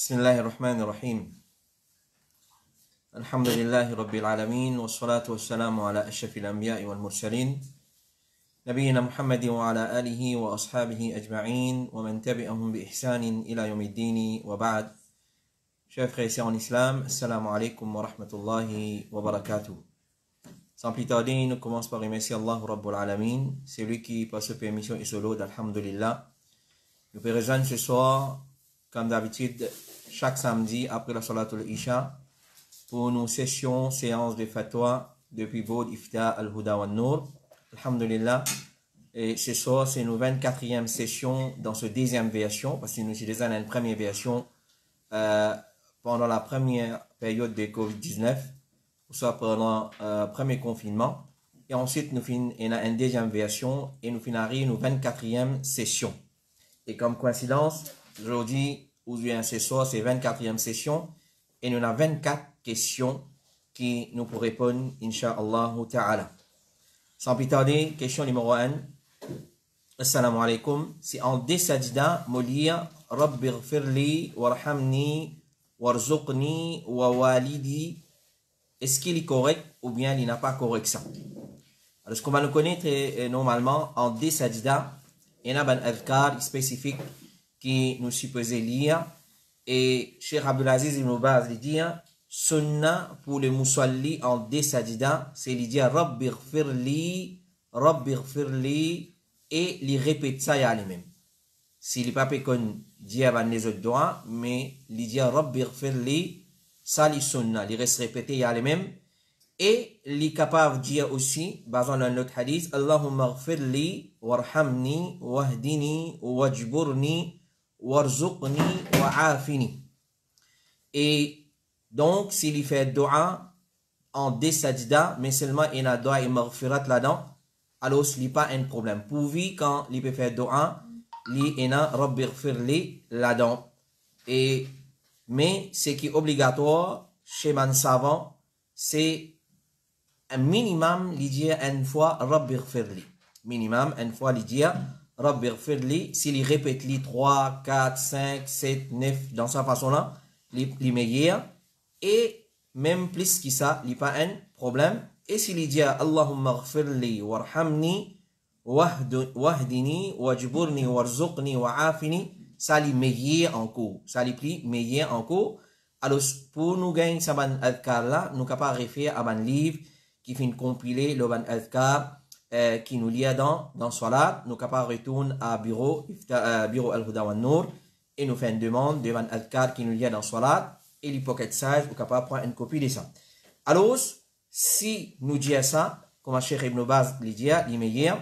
بسم الله الرحمن الرحيم الحمد لله رب العالمين والصلاة والسلام على أشرف الأنبياء والمرسلين نبينا محمد وعلى آله وأصحابه أجمعين ومن تبعهم بإحسان إلى يوم الدين وبعد. Chers frères et sœurs en islam, assalamu alaikum wa rahmatullahi wa barakatuh. Sans plus tarder, nous commençons par remercier Allah Rabbul Alamin, c'est lui qui, par sa permission et solo d'Alhamdulillah, nous peut rejoindre ce soir, comme d'habitude, chaque samedi après la Salatul Isha, pour nos sessions, séances de fatwa depuis Bod Ifta Al-Huda wa Nour. Alhamdulillah. Et ce soir, c'est nos 24e session dans ce deuxième version, parce que nous sommes déjà dans une première version pendant la première période de Covid-19, soit pendant le premier confinement. Et ensuite, nous finissons une deuxième version et nous finissons nos 24e session. Et comme coïncidence, aujourd'hui, ce soir, c'est 24e session et nous avons 24 questions qui nous pourront répondre, Inch'Allah Ta'ala. Sans plus tarder, question numéro 1. Assalamu alaikum. C'est en deux sajda, molia, Rabbi ghfirli, warhamni, warzuqni, wa walidi. Est-ce qu'il est correct ou bien il n'a pas correct ça? Alors, ce qu'on va nous connaître normalement en deux sajda, il y a un adhkar spécifique qui nous supposait lire. Et Cheikh Abdulaziz Ibn Baz dit Sunna pour le musalli en deux sajda, c'est lui dire Rabbi ghfirli, et il répète ça à lui-même. S'il n'est pas qu'on dit avant les autres doigts, mais il dit Rabbi ghfirli, ça c'est sunna, il reste répété à lui-même. Et il est capable de dire aussi, basant sur notre hadith, Allahumma ghfirli, warhamni, wahdini, wajburni, warzuqni, wa'afini. Et donc, s'il fait dua en deux sajda, mais seulement il y a dua et maghfirat là-dedans, alors ce n'est pas un problème. Pourvu quand il peut faire dua, il y a Rabbi ghfirli là-dedans. Mais ce qui est obligatoire chez man savant, c'est un minimum, il dit une fois Rabbi ghfirli. Minimum, une fois, il dit Rabbi ghfirli. S'il répète les 3, 4, 5, 7, 9, dans sa façon-là, les meilleurs. Et même plus que ça, il n'y a pas un problème. Et s'il dit Allahumma ghfirli, warhamni, wahdini, wajburni, warzuqni, wa'afini, ça les meilleurs en cours. Ça les plus meilleurs en cours. Alors, pour nous gagner ce ban adhkar là, nous sommes capables de référer à un livre qui finit compiler le ban adhkar qui nous lie dans Salat. Nous sommes capables de retourner à bureau Al-Huda wa Nour et nous faisons une demande de ban adhkar qui nous lie dans Salat et les pocket size, nous sommes capables de prendre une copie de ça. Alors, si nous disons ça, comme Cheikh Ibn Baz le dit, il meilleur.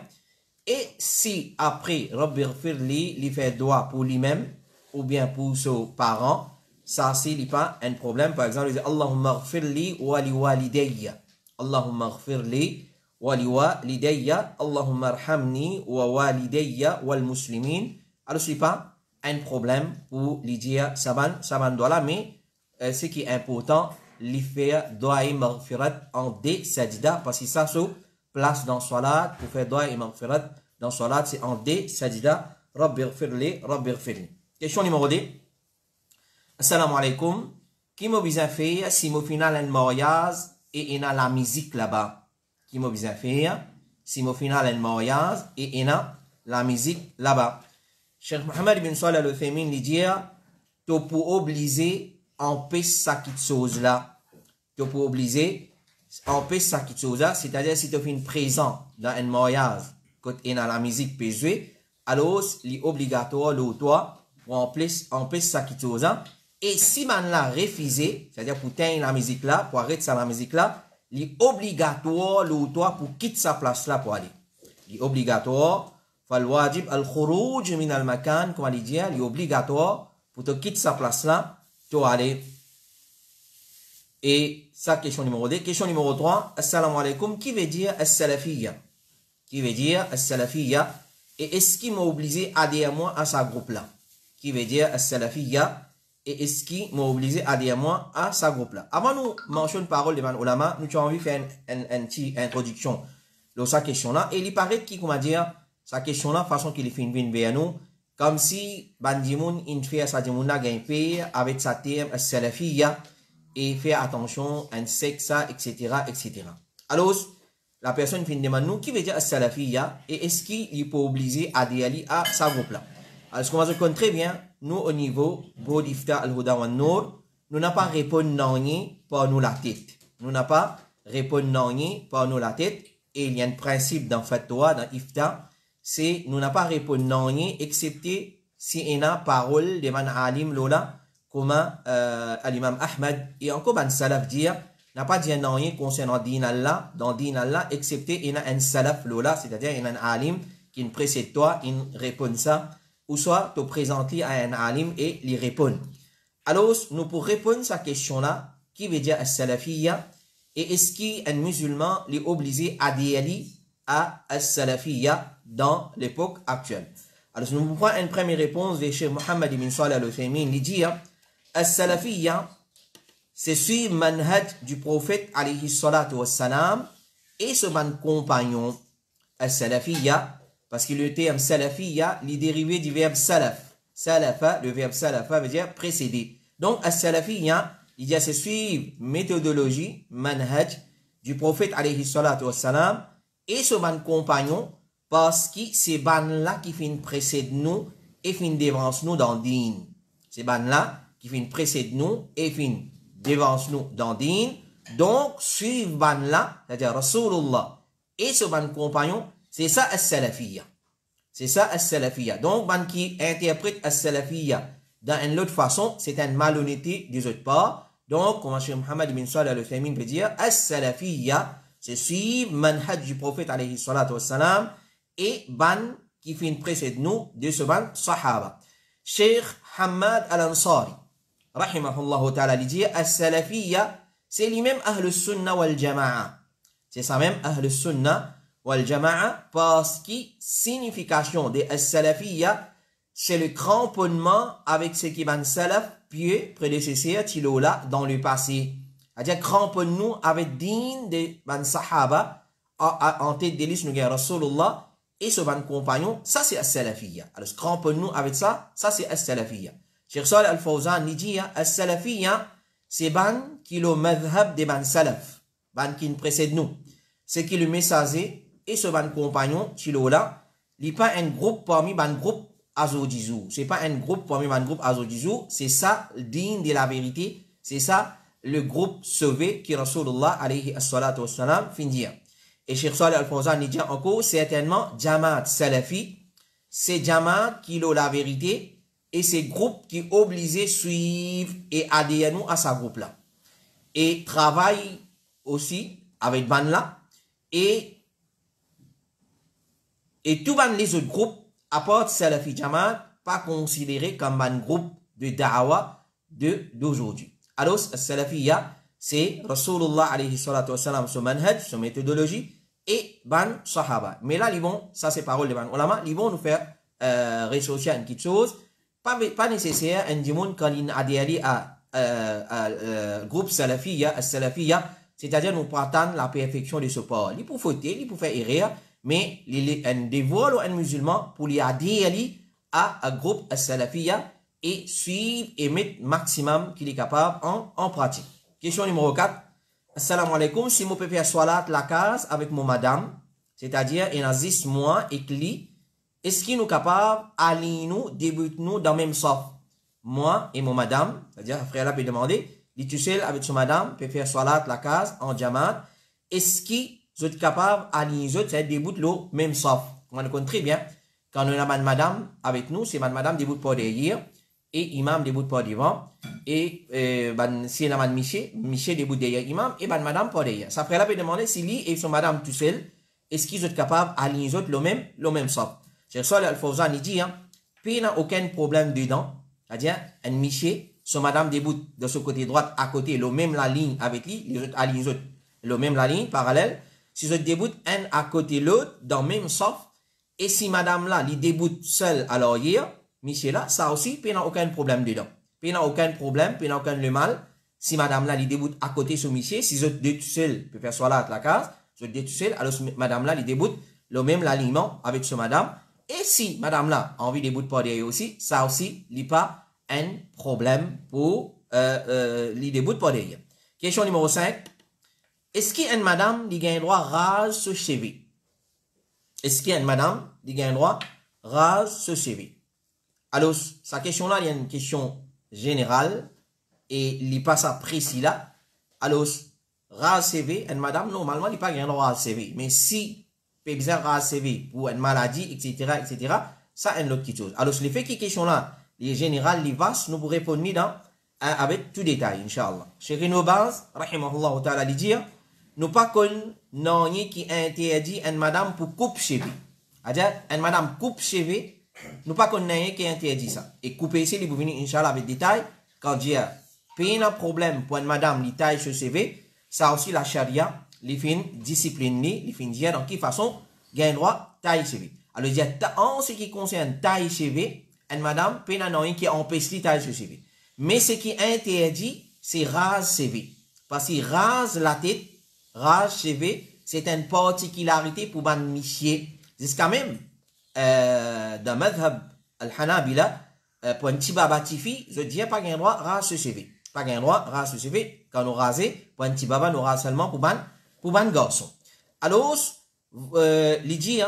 Et si après, Rabbi ghfirli, il fait doigt pour lui-même ou bien pour ses parents, ça, c'est pas un problème. Par exemple, il dit Allahumma ghfirli wa li walidayya. Allahumma ghfirli wa li walidayya. Allahumma arhamni wa walidayya wal muslimin. Alors, c'est pas un problème pour lui dire saban doigt là, mais ce qui est important, lui faire doigt et maghfirat en deux sajda, parce que ça se place dans salat, pour faire doigt et maghfirat dans salat, c'est en deux sajda. Rabbi ghfirli, Rabbi ghfirli. Question numéro 2. Assalamu alaikum. Qui m'a besoin de faire si au final un mariage et il y a la musique là-bas? Qui m'a besoin de faire si au final un mariage et il y a la musique là-bas? Cheikh Mohammed ibn Salih al-Uthaymin lui dit tu peux obliger en paix ça qui chose là. Tu peux obliger en paix ça qui chose là, c'est-à-dire si tu fais une présent dans un mariage quand il y a la musique peut jouer, alors il est obligatoire le toi pour en paix ça qui chose là. Et si man l'a refusé, c'est-à-dire pour tenir la musique là, pour arrêter ça la musique là, il est obligatoire le toi pour quitter sa place là pour aller. Il est obligatoire, fal wajib al khuruj min al makan, comme il dit, il est obligatoire pour te quitter sa place là, pour aller. Et ça, question numéro 2. Question numéro 3, assalamu alaikum, qui veut dire as-salafiyya? Qui veut dire as-salafiyya? Et est-ce qu'il m'a obligé à adhérer moi à sa groupe là? Qui veut dire as-salafiyya? Et est-ce qu'il m'a obligé à adhérer moi à sa groupe là? Avant nous mentionner une parole de Ulama, nous avons envie de faire une petite introduction de sa question là. Et il paraît qu'il m'a dit sa question là, façon qu'il fait une vers nous, comme si bandimoun in fait sa dimouna gagne avec sa terme salafiyya et fait attention à un sexe, etc., etc. Alors, la personne finit demande nous qui veut dire salafiyya et est-ce qu'il peut obliger à aller à sa groupe là. Alors, ce qu'on va se compte très bien, nous au niveau Bodifta al-Huda wa Nour, nous n'avons pas répondu non par nous la tête. Nous n'avons pas répondu non par nous la tête. Et il y a un principe dans Fatwa, dans Ifta, c'est nous n'avons pas répondu non excepté si il y a parole de man alim lola, comme l'imam Ahmad et encore ban salaf dire, n'a pas dit non concernant din Allah, dans din Allah, excepté il y a un salaf lola, c'est-à-dire il y a un alim qui précède toi, il répond ça, ou soit te présenter à un alim et lui répondre. Alors, nous pour répondre à cette question-là, qui veut dire as-salafiyya, et est-ce qu'un musulman est obligé à aller à as-salafiyya dans l'époque actuelle? Alors, nous prenons une première réponse de Cheikh Mohammed ibn Salih al-Uthaymin, il dit as-salafiyya, c'est suivre manhaj du prophète alayhi salatu wassalam et ce ban compagnon as-salafiyya, parce que le terme salafiyya est dérivé du verbe salaf. Salafa, le verbe salafa veut dire précéder. Donc, as-salafiyya, il y a c'est suivre méthodologie, manhaj, du prophète alayhi salatu wassalam, et ce ban compagnon, parce que c'est ban là qui fin précède nous, et fin dévance nous dans din. C'est ban là qui fin précède nous, et fin dévance nous dans din. Donc, suivre ban là, c'est-à-dire Rasulullah, et ce ban compagnon, c'est ça as-salafiyya. C'est ça as-salafiyya. Donc, ban qui interprète as-salafiyya dans une autre façon, c'est une malhonnêteté des autres parts. Donc, comme Cheikh Mohammed ibn Salih al-Uthaymin peut dire, as-salafiyya, c'est suivre manhaj du prophète alayhi salatu wassalam et ban qui fin précède nous de ce ban sahaba. Cheikh Hamad al-Ansari, rahimahullah ta'ala, il dit, as-salafiyya, c'est lui-même ahl sunnah wal jama'a. C'est ça même ahl sunnah wal jama'a, parce que signification de as-salafiyya, c'est le cramponnement avec ce qui ban salaf, pieux, prédécesseur, tilola, dans le passé. C'est-à-dire, cramponne-nous avec din de ban sahaba, en tête de liste, nous gagnons Rasulullah, et ce ban compagnon, ça c'est as-salafiyya. Alors, cramponne-nous avec ça, ça c'est as-salafiyya. Cheikh Salih al-Fawzan, il dit, as-salafiyya, c'est ban qui le madhab de ban salaf, ban qui nous précède nous. C'est qui le messager, et ce ban compagnon, tilola, il n'est pas un groupe parmi ban groupe Azodizou. C'est pas un groupe parmi un groupe Azodizou. C'est ça, digne de la vérité. C'est ça, le groupe sauvé qui Rasulullah alayhi salatu wassalam fin dire. Et Cheikh Salih al-Fawzan dit encore, certainement, Jamaat Salafi, c'est Jamaat qui a la vérité et c'est groupe qui obligé suivre et adhérer nous à sa groupe là. Et travaille aussi avec ban là et tout ban les autres groupes apporte Salafi Jamaat, pas considéré comme un groupe de da'wa d'aujourd'hui. Alors, Salafiyya, c'est Rasulullah alayhi salatu wassalam, son manhaj, son méthodologie, et ban sahaba. Mais là, ils vont, ça c'est parole de ban ulama, ils vont nous faire ressortir une petite chose, pas nécessaire, un dimon quand il adhère à groupe Salafiyya, c'est-à-dire nous prétendons la perfection de ce port. Il peut fauter, il peut faire erreur, mais un dévoile ou un musulman pour lui adhérer à un groupe salafiyya et suivre et mettre maximum qu'il est capable en pratique. Question numéro 4. Assalamu alaikum, si je peux faire salat la case avec mon madame, c'est-à-dire il y a 10 mois et lui, est-ce qu'il est capable d'aller nous, débuter nous dans le même saf? Moi et mon madame, c'est-à-dire frère là peut demander, il est tout seul avec son madame, peut faire salat la case en jamaat, est-ce qu'il vous êtes capable à les autres, c'est déboute le même saf. On le connaît très bien. Quand on a madame avec nous, c'est madame déboute pas derrière et imam déboute pas devant. Et si on a Miché déboute derrière imam et madame pas derrière. Ça ferait là peut demander si lui et son madame tout seul, est-ce qu'ils sont capables à les autres le même saf. Cheikh Salih al-Fawzan il dit, il n'a aucun problème dedans. C'est-à-dire, un Miché, son madame déboute de ce côté droit à côté, le même la ligne avec lui, les autres à les autres, le même la ligne parallèle. Si je déboute un à côté l'autre dans le même saf, et si madame là, il déboute seul à l'arrière, Michel là, ça aussi, il n'y a aucun problème dedans. Il n'y a aucun problème, il n'y a aucun le mal. Si madame là, il déboute à côté sur Michel, si je déboute seul, peut faire soit là à la case, je déboute seul, alors madame là, il déboute le même l'alignement avec ce madame. Et si madame là a envie de bout par derrière aussi, ça aussi, il n'y a pas un problème pour les débuts par derrière. Question numéro 5. Est-ce qu'il y a une madame qui a un droit rase ce cheveu? Est-ce qu'il y a une madame qui a un droit rase ce cheveu? Alors, sa question-là, il y a une question générale et il n'est pas ça précis là. Alors, rase CV, une madame, normalement, il n'y a pas un droit rase CV. Mais si, il besoin rase CV pour une maladie, etc., ça, c'est une autre chose. Alors, le fait que la question-là, est générale, est vaste, nous pourrons répondre avec tout détail, Inch'Allah. Cheikh Ibn Baz, rahimahullah ta'ala, dit dire, nous pas qu'on n'en qui interdit une madame pour coupe cheveux. C'est-à-dire, une madame coupe cheveux, nous pas qu'on n'en qui interdit ça. Et couper ici, il vous venir, Inch'Allah, avec détail, quand il y a un problème pour une madame qui taille ce cheveux, ça aussi la charia, les fins discipline, les fins dire dans quelle façon, gagne droit, taille cheveux. Alors, il y a, en ce qui concerne taille cheveux, une madame, peut n'en qui empêche de taille ce cheveux. Mais ce qui est interdit, c'est rase cheveux. Parce qu'il rase la tête, rase cheveux, c'est une particularité pour ban monsieur. Jusqu'à même, dans madhab al-Hanabila, pour un petit baba tifi, je dis pas qu'un droit rase ce cheveux. Pas qu'un droit rase ce cheveux. Quand nous rasez, pour un petit baba, nous rase seulement pour ban garçon. Alors, il dit,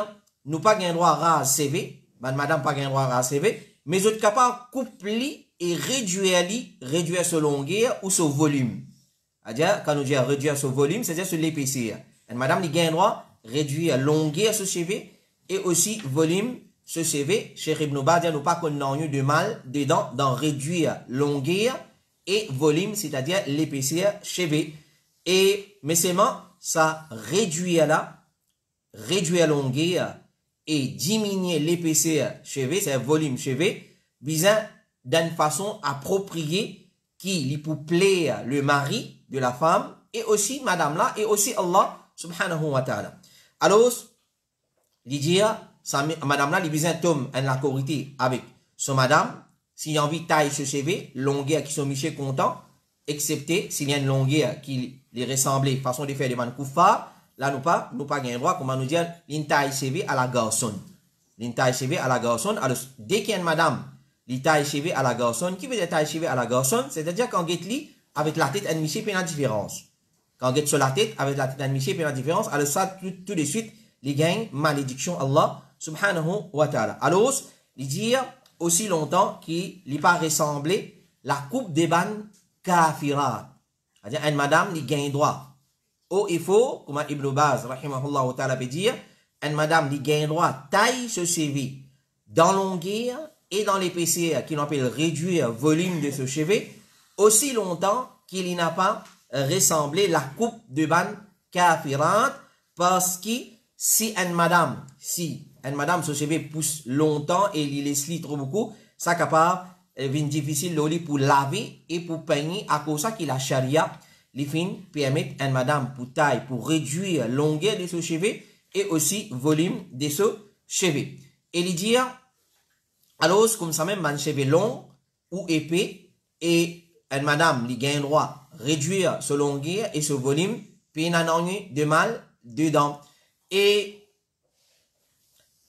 nous pas qu'un droit rase cheveux, madame pas qu'un droit rase cheveux, mais autres capables coupler et réduire ce longueur ou ce volume. C'est-à-dire, quand nous disons réduire ce volume, c'est-à-dire sur l'épaisseur. Madame, il gagne droit, réduire longueur ce cheveu et aussi volume ce cheveu. Cheikh Ibn Baz, nous pas qu'on a eu de mal dedans, dans réduire longueur et volume, c'est-à-dire l'épaisseur cheveu. Et, mais seulement, ça réduire longueur et diminuer l'épaisseur cheveu, c'est volume cheveu, bizarre, d'une façon appropriée qui lui pour plaire le mari de la femme et aussi madame là et aussi Allah subhanahu wa ta'ala. Alors, il dit, madame là, il besoin tombe en la corité avec son madame, s'il y a envie de tailler ce cheveu, longueur qui sont michés contents, excepté s'il y a une longueur qui les ressemble, façon de faire de man koufa, là nous pas gain droit, comment nous dire, une taille cheveu à la garçon. Une taille cheveu à la garçon. Alors, dès qu'il y a une madame, li taille cheveux à la garçon, qui veut dire taille cheveux à la garçon, c'est-à-dire quand get li avec la tête admiché puis la différence. Quand get sur la tête avec la tête admiché puis la différence, alors ça tout de suite les gagne malédiction Allah subhanahu wa ta'ala. Alors il dit aussi longtemps qu'il n'est pas ressemblé la coupe des ban kafirat. C'est-à-dire une madame li gagne droit. Ou il faut comme Ibn Baz rahimahullah ta'ala peut dire une madame li gagne droit taille ce cheveu dans longueur et dans l'épaisseur qu'il appelle réduire volume de ce cheveu, aussi longtemps qu'il n'a pas ressemblé la coupe de ban kafirat, parce que si une madame ce cheveu pousse longtemps et il laisse trop beaucoup, ça capable devient difficile pour laver et pour peigner à cause ça qu'il a charia, les fins permettent à une madame pour taille, pour réduire longueur de ce cheveu et aussi volume de ce cheveu. Et il dit, alors, comme ça même, un cheveu long ou épais, et une madame, qui gagne droit, réduire ce longueur et ce volume, puis il n'a de mal dedans. Et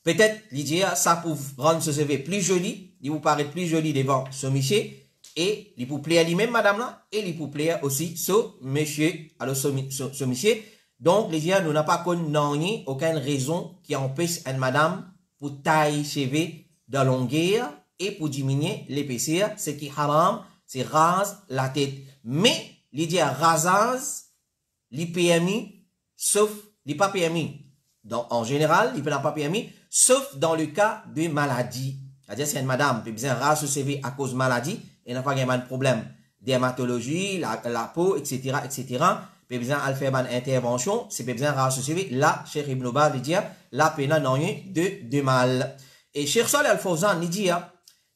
peut-être, il dit, ça pour rendre ce cheveu plus joli, il vous paraît plus joli devant ce monsieur, et il vous plaît à lui-même, madame là, et il vous plaît aussi ce monsieur, alors ce monsieur. Donc, les gens, nous n'avons pas connu aucune raison qui empêche une madame pour tailler cheveux de longueur et pour diminuer l'épaisseur, ce qui est haram, c'est rase la tête. Mais, l'idée rasage, les PMI, sauf, les pas PMI. Donc, en général, il n'a pas PMI, sauf dans le cas de maladie. C'est-à-dire, c'est une madame qui a besoin de rase ce CV à cause de maladie, et n'a pas de problème, dermatologie, la peau, etc., etc., puis besoin de faire une intervention, c'est besoin de rase ce CV, là, Cheikh Ibn Baz veut dire, la peine n'a rien de mal. Et Cheikh Saleh Al-Fawzan, il dit,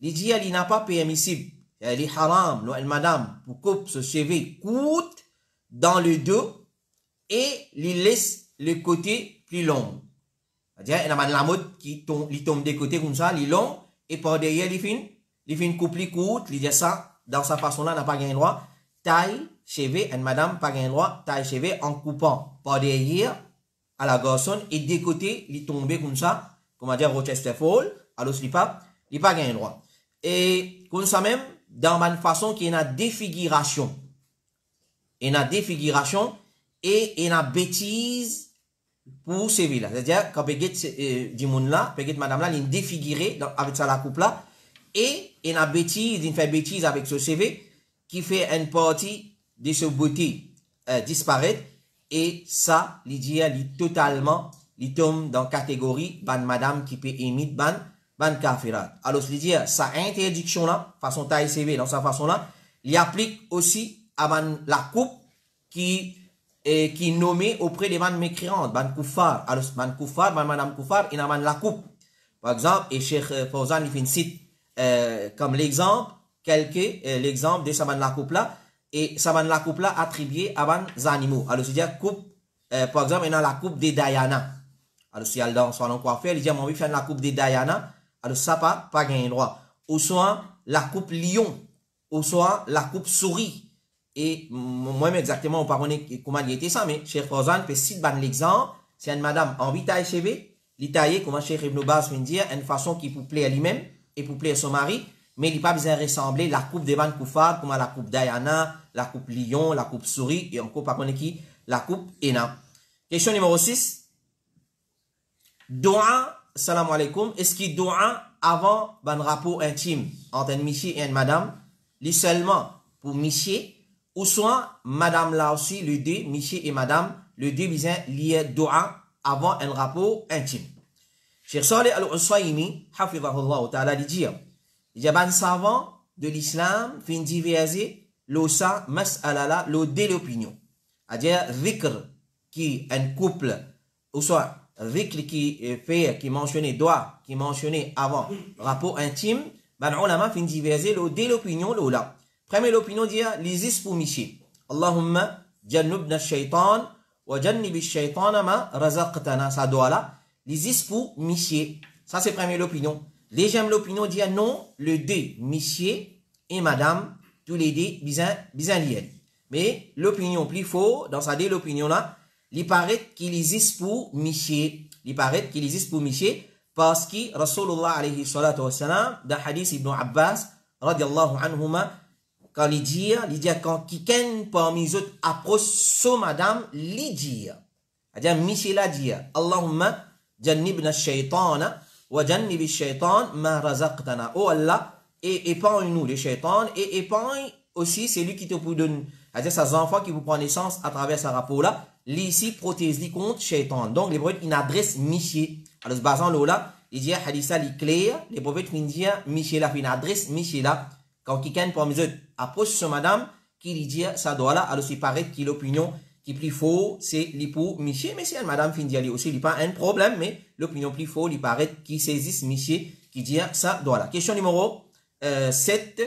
il n'a pas permissible, il est haram, madame, pour couper ce cheveu courte dans le dos et il laisse le côté plus long. C'est-à-dire, il y a la mode qui tombe des côtés comme ça, il est long, et par derrière, il fait une coupe plus courte, il dit ça, dans sa façon-là, n'a pas gain droit, taille, cheveux, une madame, pas gain droit, taille, cheveux, en coupant par derrière, à la garçonne, et des côtés, il tombe comme ça, comment dire, Rochester Fall, alors il pas gagné droit. Et, comme ça même, dans une façon qui est une défiguration. Et une défiguration, et une bêtise pour CV là. C'est-à-dire, quand peut-être, du monde là, peut-être madame là, il est défiguré avec ça la coupe là, et une bêtise, il fait bêtise avec ce CV, qui fait une partie de ce beauté disparaître, et ça, il dit, totalement, il tombe dans la catégorie, ban madame qui peut émettre ban kafirat. Alors, il dit, sa interdiction là, façon taille CV, dans sa façon là, il applique aussi à la coupe qui est nommée auprès des ban mécréantes, ban koufar. Alors, ban koufar, ban madame koufar, il a la coupe. Par exemple, et Cheikh Fawzan, il fait une cite, comme l'exemple, l'exemple de sa ban la coupe là, et sa ban la coupe là attribué à ban animaux. Alors, c'est-à-dire coupe, par exemple, il y a la coupe des Diana. Alors, si elle dans son coiffeur, il dit, moi, je vais faire la coupe des Diana. Alors, ça pas gagné droit. Ou soit, la coupe lion. Ou soit, la coupe souris. Et, moi-même, exactement, on ne sait pas comment il était ça, mais Cheikh Fawzan fait cite l'exemple. C'est une madame en taille cheveux, l'italie, comment Cheikh Ibn Baz vient dire, une façon qui peut plaire à lui-même et pour plaire à son mari, mais il n'a pas besoin de ressembler la coupe des ban koufar, comme la coupe Diana, la coupe lion, la coupe souris, et encore, par contre, qui, la coupe Ena. Question numéro 6. Doua, salam alaikum, est-ce qu'il doua avant un rapport intime entre un monsieur et une madame, li seulement pour monsieur, ou soit madame là aussi, le deux, monsieur et madame, le deux besoin lié doua avant un rapport intime. Cheikh Saleh Al-Usaymi, hafidhahullah ta'ala, dit, il y a un savant de l'islam, fin diverser, l'osa, mas'alala, le dé l'opinion. C'est-à-dire, dhikr, qui un couple, ou soit, dhikr qui fait, qui mentionnait doit, qui mentionnait avant, rapport intime, ben, ulama fin diverser, le dé l'opinion, l'ola. Première l'opinion dit, l'izis pour michi. Allahumma, jannubna shaitan, wa jannibi shaitan ma razaqtana. Ça doit là. L'izis pour michi. Ça, c'est première l'opinion. Deuxième l'opinion dit, non, le deux, michi et madame, tous les deux, bizan liés. Mais l'opinion plus faux, dans sa dé l'opinion là, il paraît qu'il existe pour michi. Il paraît qu'il existe pour michi, parce que Rasulullah alayhi salatu wa salam, dans hadith Ibn Abbas, radiallahu anhuma, quand il dit quand quelqu'un parmi les autres approche son madame, il dit, c'est-à-dire, Michel a dit, Allahumma jannibna shaitana wa jannibi shaitan ma razaqtana. Oh Allah, et épargne-nous les shaitans, et épargne aussi celui qui te vous donne, c'est-à-dire ses enfants qui vous prennent naissance à travers ce rapport-là, l'ici protège contre shaitan. Donc, les prophètes, ils adressent Michel. Alors, ce basant là, il dit, hadith il clair, les prophètes, ils disent, Michel a fait une adresse, Michel là, quand quelqu'un parmi eux approche son madame, qui lui dit ça doit là, alors il paraît que l'opinion qui est plus faux, c'est l'ipou Miché, mais si une madame finit d'y aussi, il n'y a pas un problème, mais l'opinion plus faux, il paraît qu'il saisisse Miché, qui dit ça doit là. Question numéro 7.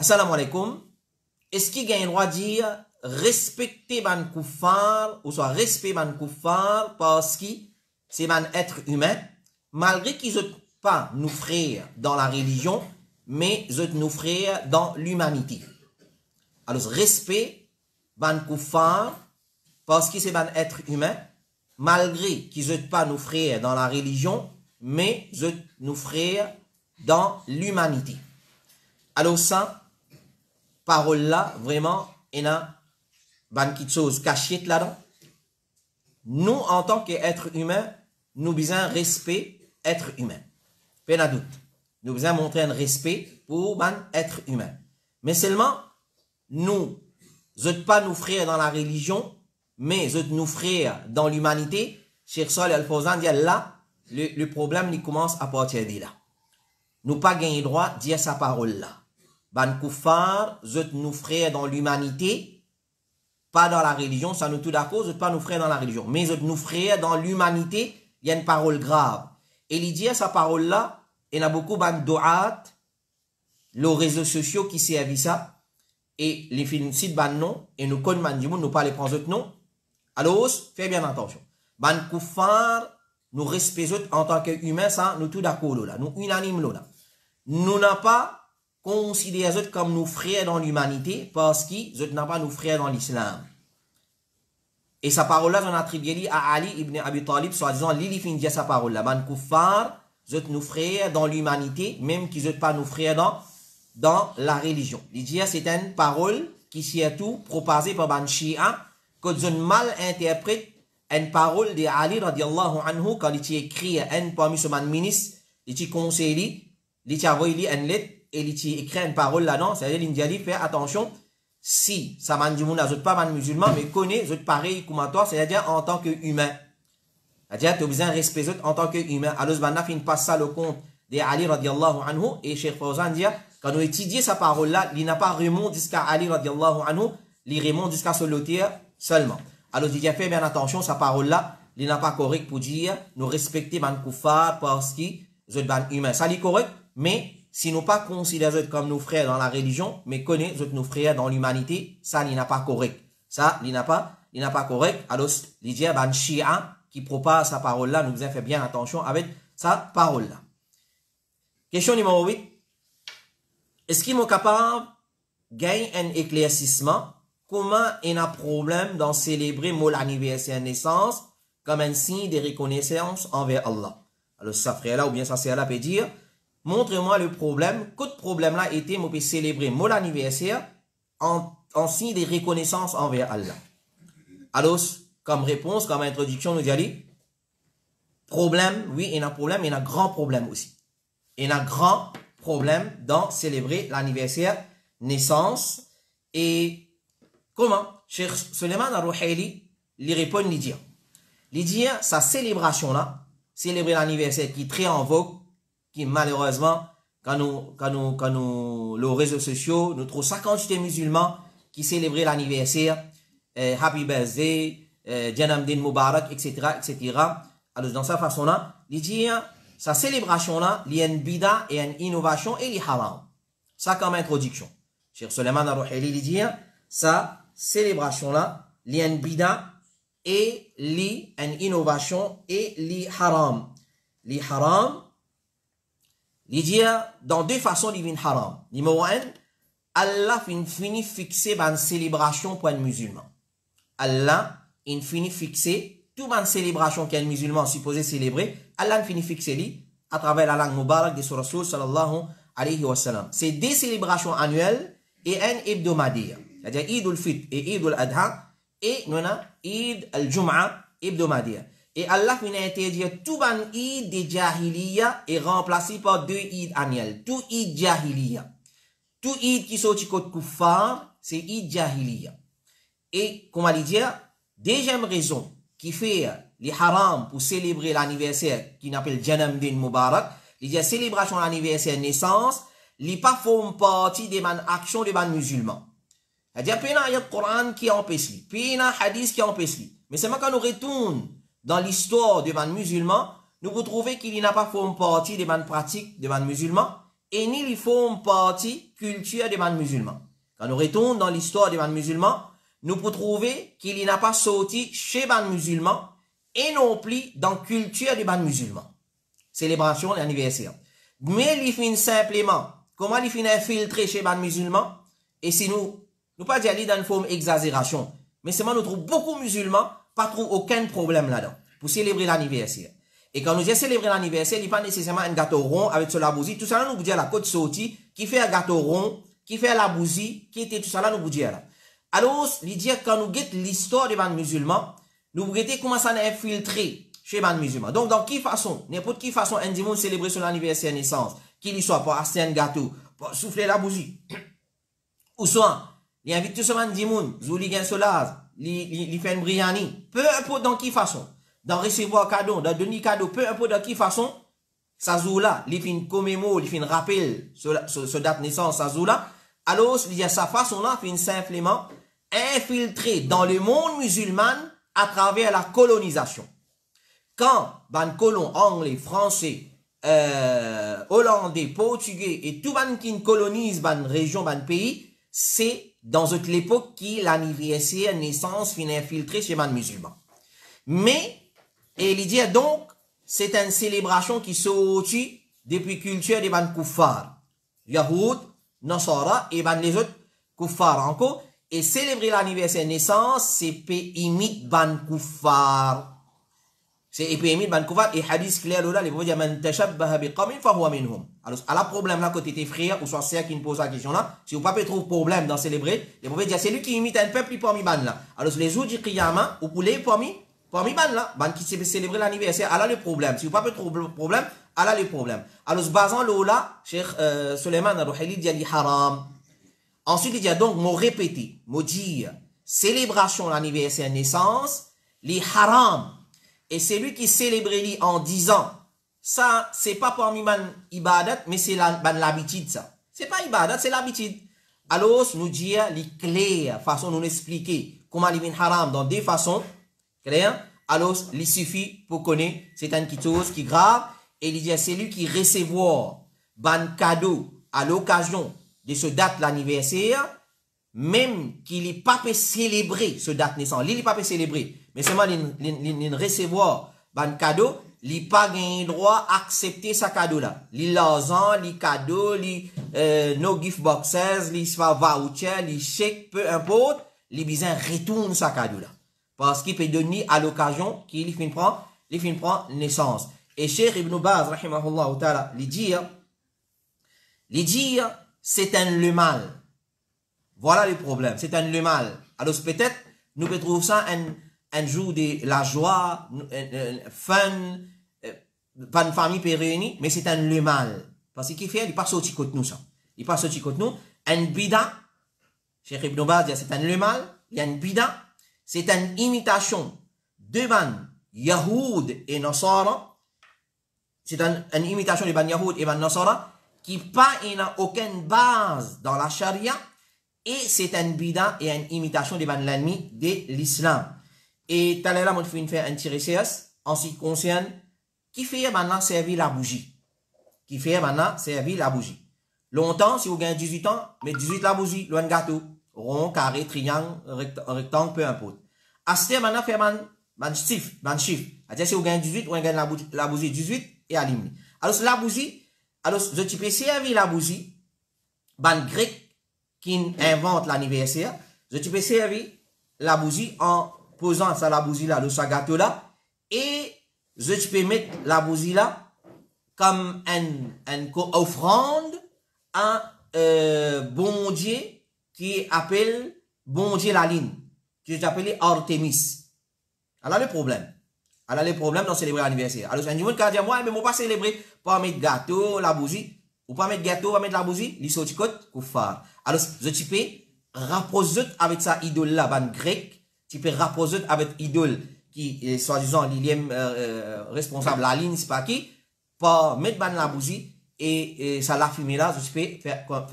Assalamu alaikum. Est-ce qu'il y a un droit de dire respecter ban koufar, ou soit respect ban koufar, parce que c'est ban être humain, malgré qu'ils n'ont pas nous frères dans la religion, mais nos frères dans l'humanité. Alors, respect, ban koufar, parce que c'est ban être humain, malgré qu'ils n'ont pas nos frères dans la religion, mais nos frères dans l'humanité. Alors, ça, parole-là, vraiment, il y a ban quelque chose caché là-dedans. Nous, en tant qu'être humain, nous besoin respect être humain. Pas de doute. Nous devons montrer un respect pour être humain. Mais seulement, nous n'êtes pas nos frères dans la religion, mais nos frères dans l'humanité. Cheikh Saleh Al-Fawzan dit là, le problème il commence à partir de là. Nous pas gagné droit de dire sa parole là. Ban koufar, nos frères dans l'humanité, pas dans la religion, ça nous tout d'accord, vous pas nos frères dans la religion, mais nos frères dans l'humanité, il y a une parole grave. Et il dit sa parole là, il y a beaucoup de do'at, les réseaux sociaux qui servent ça, et les films sites ban non, et nous connaissons nous pas les prendre autres non. Alors, faites bien attention. Ban koufar, nous respectons en tant qu'humains, ça, nous tout d'accord là, nous unanimes là. Nous n'avons pas considéré eux comme nos frères dans l'humanité, parce qu'ils n'ont pas nos frères dans l'islam. Et sa parole-là, on attribue à Ali ibn Abi Talib, soi-disant, Lili fin dit sa parole-là. Man kuffar, vous nous frères dans l'humanité, même qu'ils ne sont pas nos frères dans la religion. Il dit, c'est une parole qui s'est tout propagée par Ban Shia, que vous mal interprète une parole de Ali radiallahu anhu, quand il écrit un parmi ce ministre, il conseille, il a envoyé une lettre, et il écrit une parole là-dedans, c'est-à-dire, il dit, fais attention, si ça m'a dit, vous pas man musulman, mais connaît, vous êtes pareil comme toi, c'est-à-dire en tant qu'humain. C'est-à-dire, tu as besoin de respecter en tant qu'humain. Alors, Banna fin passe ça le compte de Ali radiallahu anhu, et Cheikh Fawzan dit, quand on étudie sa parole-là, il n'a pas remonté jusqu'à Ali radiallahu anhu, il remonte jusqu'à ce lotir seulement. Alors, il dit, fais bien attention, sa parole-là, il n'a pas correct pour dire, nous respecter ban koufar parce qu'ils sont ban humain. Ça, c'est correct, mais si nous pas considérés comme nos frères dans la religion, mais connaissons nos frères dans l'humanité, ça, il n'a pas correct. Ça, il n'a pas correct. Alors, il dit, ban Shia, qui propage sa parole-là, nous devons faire bien attention avec sa parole-là. Question numéro 8. Est-ce qu'ils sont capables de gagner un éclaircissement? Comment il y a un problème dans célébrer mon anniversaire de naissance comme un signe de reconnaissance envers Allah? Alors, ça frère-là ou bien ça sert-là peut dire, montrez-moi le problème. Quel problème-là était, moi, peux célébrer mon anniversaire en signe de reconnaissance envers Allah? Alors, comme réponse, comme introduction, nous disons, problème, oui, il y a un problème, il y a un grand problème aussi. Il y a un grand problème dans célébrer l'anniversaire naissance. Et comment? Cheikh Suleiman al-Ruhaili, il répond, il dit, sa célébration-là, célébrer l'anniversaire qui est très en vogue, qui malheureusement, quand nous, les réseaux sociaux, nous trouvons 58 musulmans qui célèbrent l'anniversaire, Happy Birthday, Janam Din Mubarak, etc., etc. Alors, dans sa façon-là, il dit, sa célébration-là, il y a une bida et une innovation et il est haram. Ça comme introduction. Cheikh Suleiman al-Ruhaili, il dit, sa célébration-là, il y a une bida et une innovation et il est haram. Il est haram, il dit, dans deux façons, il est haram. Numéro 1, Allah finit fixer une célébration pour un musulman. Allah, il finit fixer toute une célébration qu'un musulman supposé célébrer. Allah finit fixer lui à travers la langue Mubarak de son Rasul sallallahu alayhi wa sallam. C'est des célébrations annuelles et un hebdomadaire. C'est-à-dire Eid al-Fitr et Eid al-Adha et nous avons Eid al-Jum'a hebdomadaire. Et Allah finit interdire tout un Eid de Jahiliya et remplacé par deux Eid annuels. Tout Eid Jahiliya. Tout Eid qui sortit côté Kuffar, c'est Eid Jahiliya. Et, comment le dire, deuxième raison qui fait les haram pour célébrer l'anniversaire qui n'appelle Janam Din Mubarak, il y a célébration de l'anniversaire naissance, il pas forme partie des actions des musulmans. C'est-à-dire, il y a un Coran qui empêche lui, puis il y a un hadith qui empêche lui. Mais c'est quand nous retournons dans l'histoire des musulmans, nous pouvons trouver qu'il n'a pas forme partie des pratiques des musulmans, et ni il forme partie culture des musulmans. Quand nous retournons dans l'histoire des musulmans, nous pouvons trouver qu'il n'a pas sorti chez les musulmans et non plus dans la culture des musulmans. Célébration de l'anniversaire. Mais il finit simplement, comment il finit infiltré chez les musulmans? Et si nous pas dire dans une forme d'exagération, mais seulement nous trouvons beaucoup de musulmans, pas trop aucun problème là-dedans, pour célébrer l'anniversaire. Et quand nous disons célébrer l'anniversaire, il n'y a pas nécessairement un gâteau rond avec la bougie. Tout ça là, nous vous dire la côte sortie, qui fait un gâteau rond, qui fait la bougie, qui était tout ça là, nous vous dire là. Alors, il dit quand nous guettons l'histoire des musulmans, nous guettons comment ça a infiltré chez les musulmans. Donc, dans quelle façon, n'importe quelle façon, un dimanche célébrer son anniversaire naissance, qu'il soit pour acheter un gâteau, pour souffler la bougie, ou soit, il invite tout ce monde dimanche, zouli gen solaz, il fait un briani, peu importe dans quelle façon, dans recevoir cadeau, dans donner cadeau, peu importe dans quelle façon, ça zoula, il fait commémore, il fait rappel, ce date naissance, ça zoula, alors, il y a sa façon-là, il fait simplement infiltré dans le monde musulman à travers la colonisation. Quand les colons anglais, français, hollandais, portugais et tout le qui colonisent une région, un pays, c'est dans l'époque qui l'anniversaire naissance finit infiltré chez les musulmans. Mais, et il dit donc, c'est une célébration qui sortit depuis culture des kuffar, Yahoud, Nasara et les autres kuffar encore. Et célébrer l'anniversaire naissance, c'est imite ban kuffar. C'est imite ban kuffar. Et hadith clair là, les prophètes disent man tashabbaha biqawmin fahuwa minhum. Alors, à la problème là, côté tes frères, ou soit sœurs qui nous posent la question là, si vous pas trouver problème dans célébrer, les prophètes disent c'est lui qui imite un peuple, il parmi ban là. Alors, les jours du qiyamah, ou pour les parmi ban là, ban qui célébrer l'anniversaire, alors le problème. Si vous pas trouver problème, alors le problème. Alors, basant là, Cheikh Suleiman al-Ruhaili dit haram. Ensuite, il dit donc, mot répété, mot dire, célébration l'anniversaire naissance, les haram. Et c'est lui qui célèbre en disant, ça, c'est pas parmi man ibadat, mais c'est l'habitude, ça. C'est pas ibadat, c'est l'habitude. Alors, nous dire les clairs, façon nous expliquer comment il est haram dans des façons claires. Alors, il suffit pour connaître, c'est une chose qui est grave. Et il dit, c'est lui qui recevoir ban cadeau à l'occasion de ce date l'anniversaire, même qu'il n'est pas pu célébrer ce date naissance. Il n'est pas pu célébrer. Mais seulement, il recevoir ban cadeau, il n'a pas le droit d'accepter sa cadeau là. Il l'argent, les cadeaux, les no gift boxes, les vouchers, les chèques, peu importe, il besoin retourne sa cadeau là. Parce qu'il peut donner à l'occasion qu'il prend naissance. Et Cheikh Ibn Baz, rahimahullah ta'ala, lui dire, c'est un le mal. Voilà le problème, c'est un le mal. Alors peut-être, nous pouvons trouver ça un jour de la joie, fun, pas une famille réunie, mais c'est un le mal. Parce qu'il fait, il passe au petit côté nous ça. Il passe au petit côté nous, un bida, Cheikh Ibn Baz dit, c'est un le mal, il y a une bida, c'est une imitation de ban Yahoud et Nasara, c'est une imitation de ban Yahoud et ban Nasara, qui n'a aucune base dans la charia, et c'est un bida et une imitation de l'ennemi de l'islam. Et tout à l'heure, on fait un tiré CS en ce qui concerne qui fait maintenant servir la bougie. Qui fait maintenant servir la bougie. Longtemps, si vous gagnez 18 ans, mais 18 la bougie, loin de gâteau, rond, carré, triangle, rectangle, peu importe. À ce moment, maintenant, fait man chiffre. C'est-à-dire, si vous gagnez 18, vous gagnez la bougie 18 et à l'hymne. Alors, la bougie, alors, je peux servir la bougie, ban grec qui invente l'anniversaire, je peux servir la bougie en posant ça la bougie là, le gâteau là, et je peux mettre la bougie là comme une offrande à bon Dieu qui appelle bon Dieu la ligne, que j'appelle Artemis. Alors le problème. Alors les problèmes dans célébrer l'anniversaire. Alors, un jour, quand dire moi, mais moi pas célébrer, pas mettre gâteau, la bougie, ou pas mettre gâteau, pas mettre la bougie, les sauts côte, ou phare. Alors, je peux rapprocher avec sa idole là, ban grec, tu peux rapprocher avec idole qui est soi-disant l'ilième responsable, la ligne, c'est pas qui, pas mettre ban la bougie, et ça la fumée là, je peux faire comme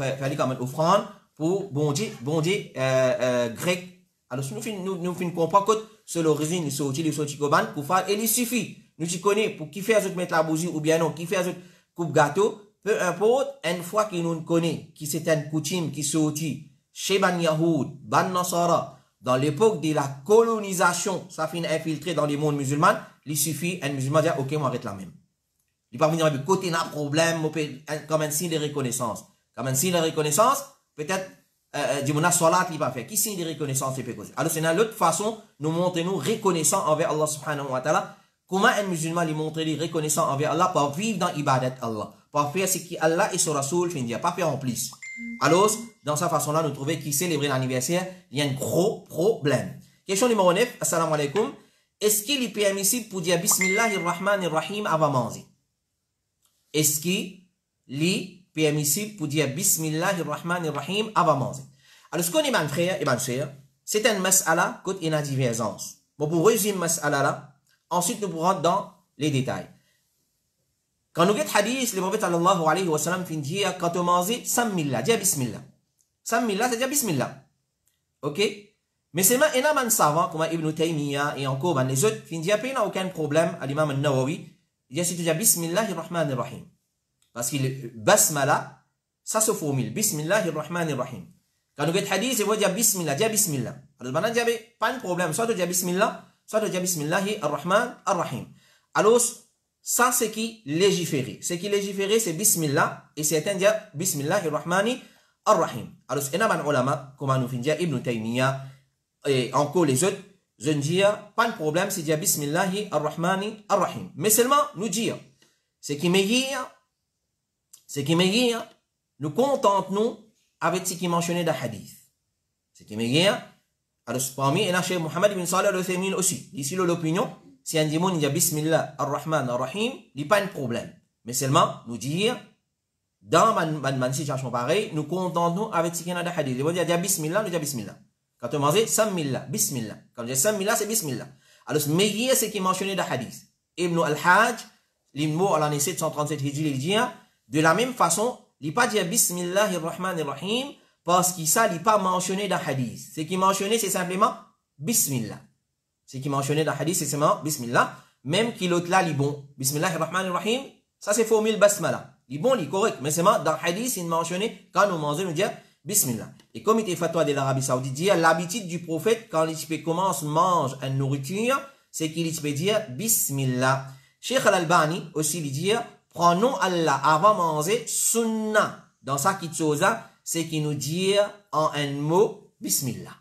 une offrande pour bon Dieu, grec. Alors, si nous comprendre que c'est l'origine, le sorti goban, pour faire, et il suffit. Nous tu connais, pour qui fait mettre la bougie, ou bien non, qui fait coupe gâteau, peu importe, une fois qu'il nous connaît, qui c'est une coutume qui sortit chez Ban Yahoud, Ban Nasara, dans l'époque de la colonisation, ça finit infiltré dans les mondes musulmans, il suffit, un musulman dit, ok, on arrête la même. Il va venir avec côté n'a problème, comme un signe de reconnaissance. Comme un signe de reconnaissance, peut-être, du mona salat, il va faire. Qui signe de reconnaissance, il peut causer. Alors, c'est une autre façon, nous montrer nous reconnaissants envers Allah subhanahu wa ta'ala. Comment un musulman lui montrer les reconnaissants envers Allah pour vivre dans l'ibadat Allah. Pour faire ce qui Allah et son Rasoul fin dire, pas faire en plus. Alors, dans cette façon-là, nous trouvons qu'il célébrer l'anniversaire, il y a un gros problème. Question numéro 9, assalamu alaikum. Est-ce qu'il est permissible pour dire Bismillahirrahmanirrahim avant manger? Est-ce qu'il est permissible pour dire Bismillahirrahmanirrahim avant manger? Alors, ce qu'on est, mon frère et ma soeur, c'est un mas'ala qu'il y a une divergence. Bon, pour résumer mas'ala là, ensuite nous pourrons dans les détails. Quand nous regardons hadith, le prophète sallallahu alayhi wa sallam fin dire, quand on mange, Sammillah, dis Bismillah. Sammillah, c'est dire Bismillah. Ok? Mais c'est maintenant un savant, comme Ibn Taymiyyah et encore les autres, fin dire, il n'y a aucun problème à l'imam al-Nawawi, il dit, si tu dis Bismillahirrahmanirrahim. Parce que le basmala, ça se formule, Bismillahirrahmanirrahim. Quand nous regardons hadith, il va dire Bismillah, dis Bismillah. Alors, maintenant, il n'y a pas de problème, soit tu dis Bismillah, soit tu dis Bismillahirrahmanirrahim. Alors, ça, c'est qui légiférer. Ce qui légiférer, c'est Bismillah. Et certains disent Bismillahirrahmanirrahim. ar-Rahim. Alors, il y a un ulama, comme nous finit Ibn Taymiyyah, et encore les autres, je ne dis pas de problème, c'est dire Bismillahi ar-Rahmani ar-Rahim. Mais seulement nous dire, ce qui meilleur, nous contentons avec ce qui est mentionné dans le hadith. Ce qui meilleur, alors parmi et Cheikh Mohammed ibn Salih al-Uthaymin aussi. Ici l'opinion, si un démon dit Bismillah ar-Rahman ar-Rahim, il n'y a pas de problème. Mais seulement nous dire, dans une situation pareille, nous contentons avec ce qui est dans le hadith. Il va dire Bismillah, nous disons Bismillah. Quand on mange, Sammillah, Bismillah. Quand on dit Sammillah, c'est Bismillah. Alors, ce meilleur, c'est qui est mentionné dans le hadith. Ibn al-Hajj, l'immo à l'année 737 Hijri, il dit, de la même façon, il n'a pas dit Bismillahirrahmanirrahim, parce qu'il ça, il n'est pas mentionné dans le hadith. Ce qui est mentionné, c'est simplement Bismillah. Ce qui est mentionné dans le hadith, c'est simplement Bismillah. Même qu'il l'autre là, il est bon. Bismillahirrahmanirrahim, ça c'est formule basmala. Il est bon, il est correct. Mais seulement dans le hadith, il est mentionné, quand nous mangeons, nous disons Bismillah. Et comme il est fatwa de l'Arabie Saoudite, dit l'habitude du prophète, quand il commence, mange une nourriture, c'est qu'il peut dire Bismillah. Cheikh Al-Albani aussi il dit, prenons Allah avant de manger, sunnah. Dans sa kitsosa, c'est qu'il nous dit en un mot Bismillah.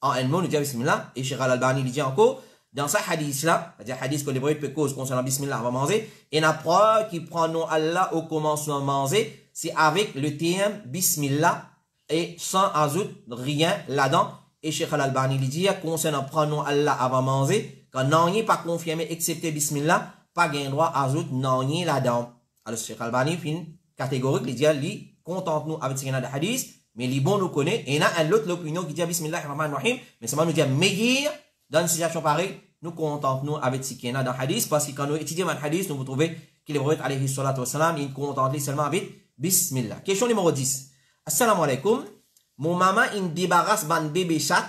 En un mot, nous dit Bismillah. Et Cheikh Al-Albani il dit encore, dans sa hadith là, c'est-à-dire hadith que les broyes peut cause concernant Bismillah avant de manger, et la preuve qui prenons Allah au commencement de manger, c'est avec le terme Bismillah et sans ajout rien là-dedans. Et Cheikh Al-Albani il dit, concernant prenons Allah avant de manger, quand non n'est pas confirmé excepté Bismillah, pas gain droit à ajout non n'est là-dedans. Alors Cheikh Al-Albani fin catégorique, il dit, lui, contente-nous avec ce qu'il y a dans le hadith, mais les bons nous connaît, et il y a un autre l'opinion qui dit Bismillahirrahmanirrahim, mais ça va nous dire meilleur, dans une situation pareille, nous contentons avec ce qu'il y a dans le hadith, parce que quand nous étudions le hadith, nous vous trouvez qu'il est vrai, alayhi salatu wassalam, il contente seulement avec Bismillah. Question numéro 10. Assalamu alaikum. Mon maman, il débarrasse ban bébé chat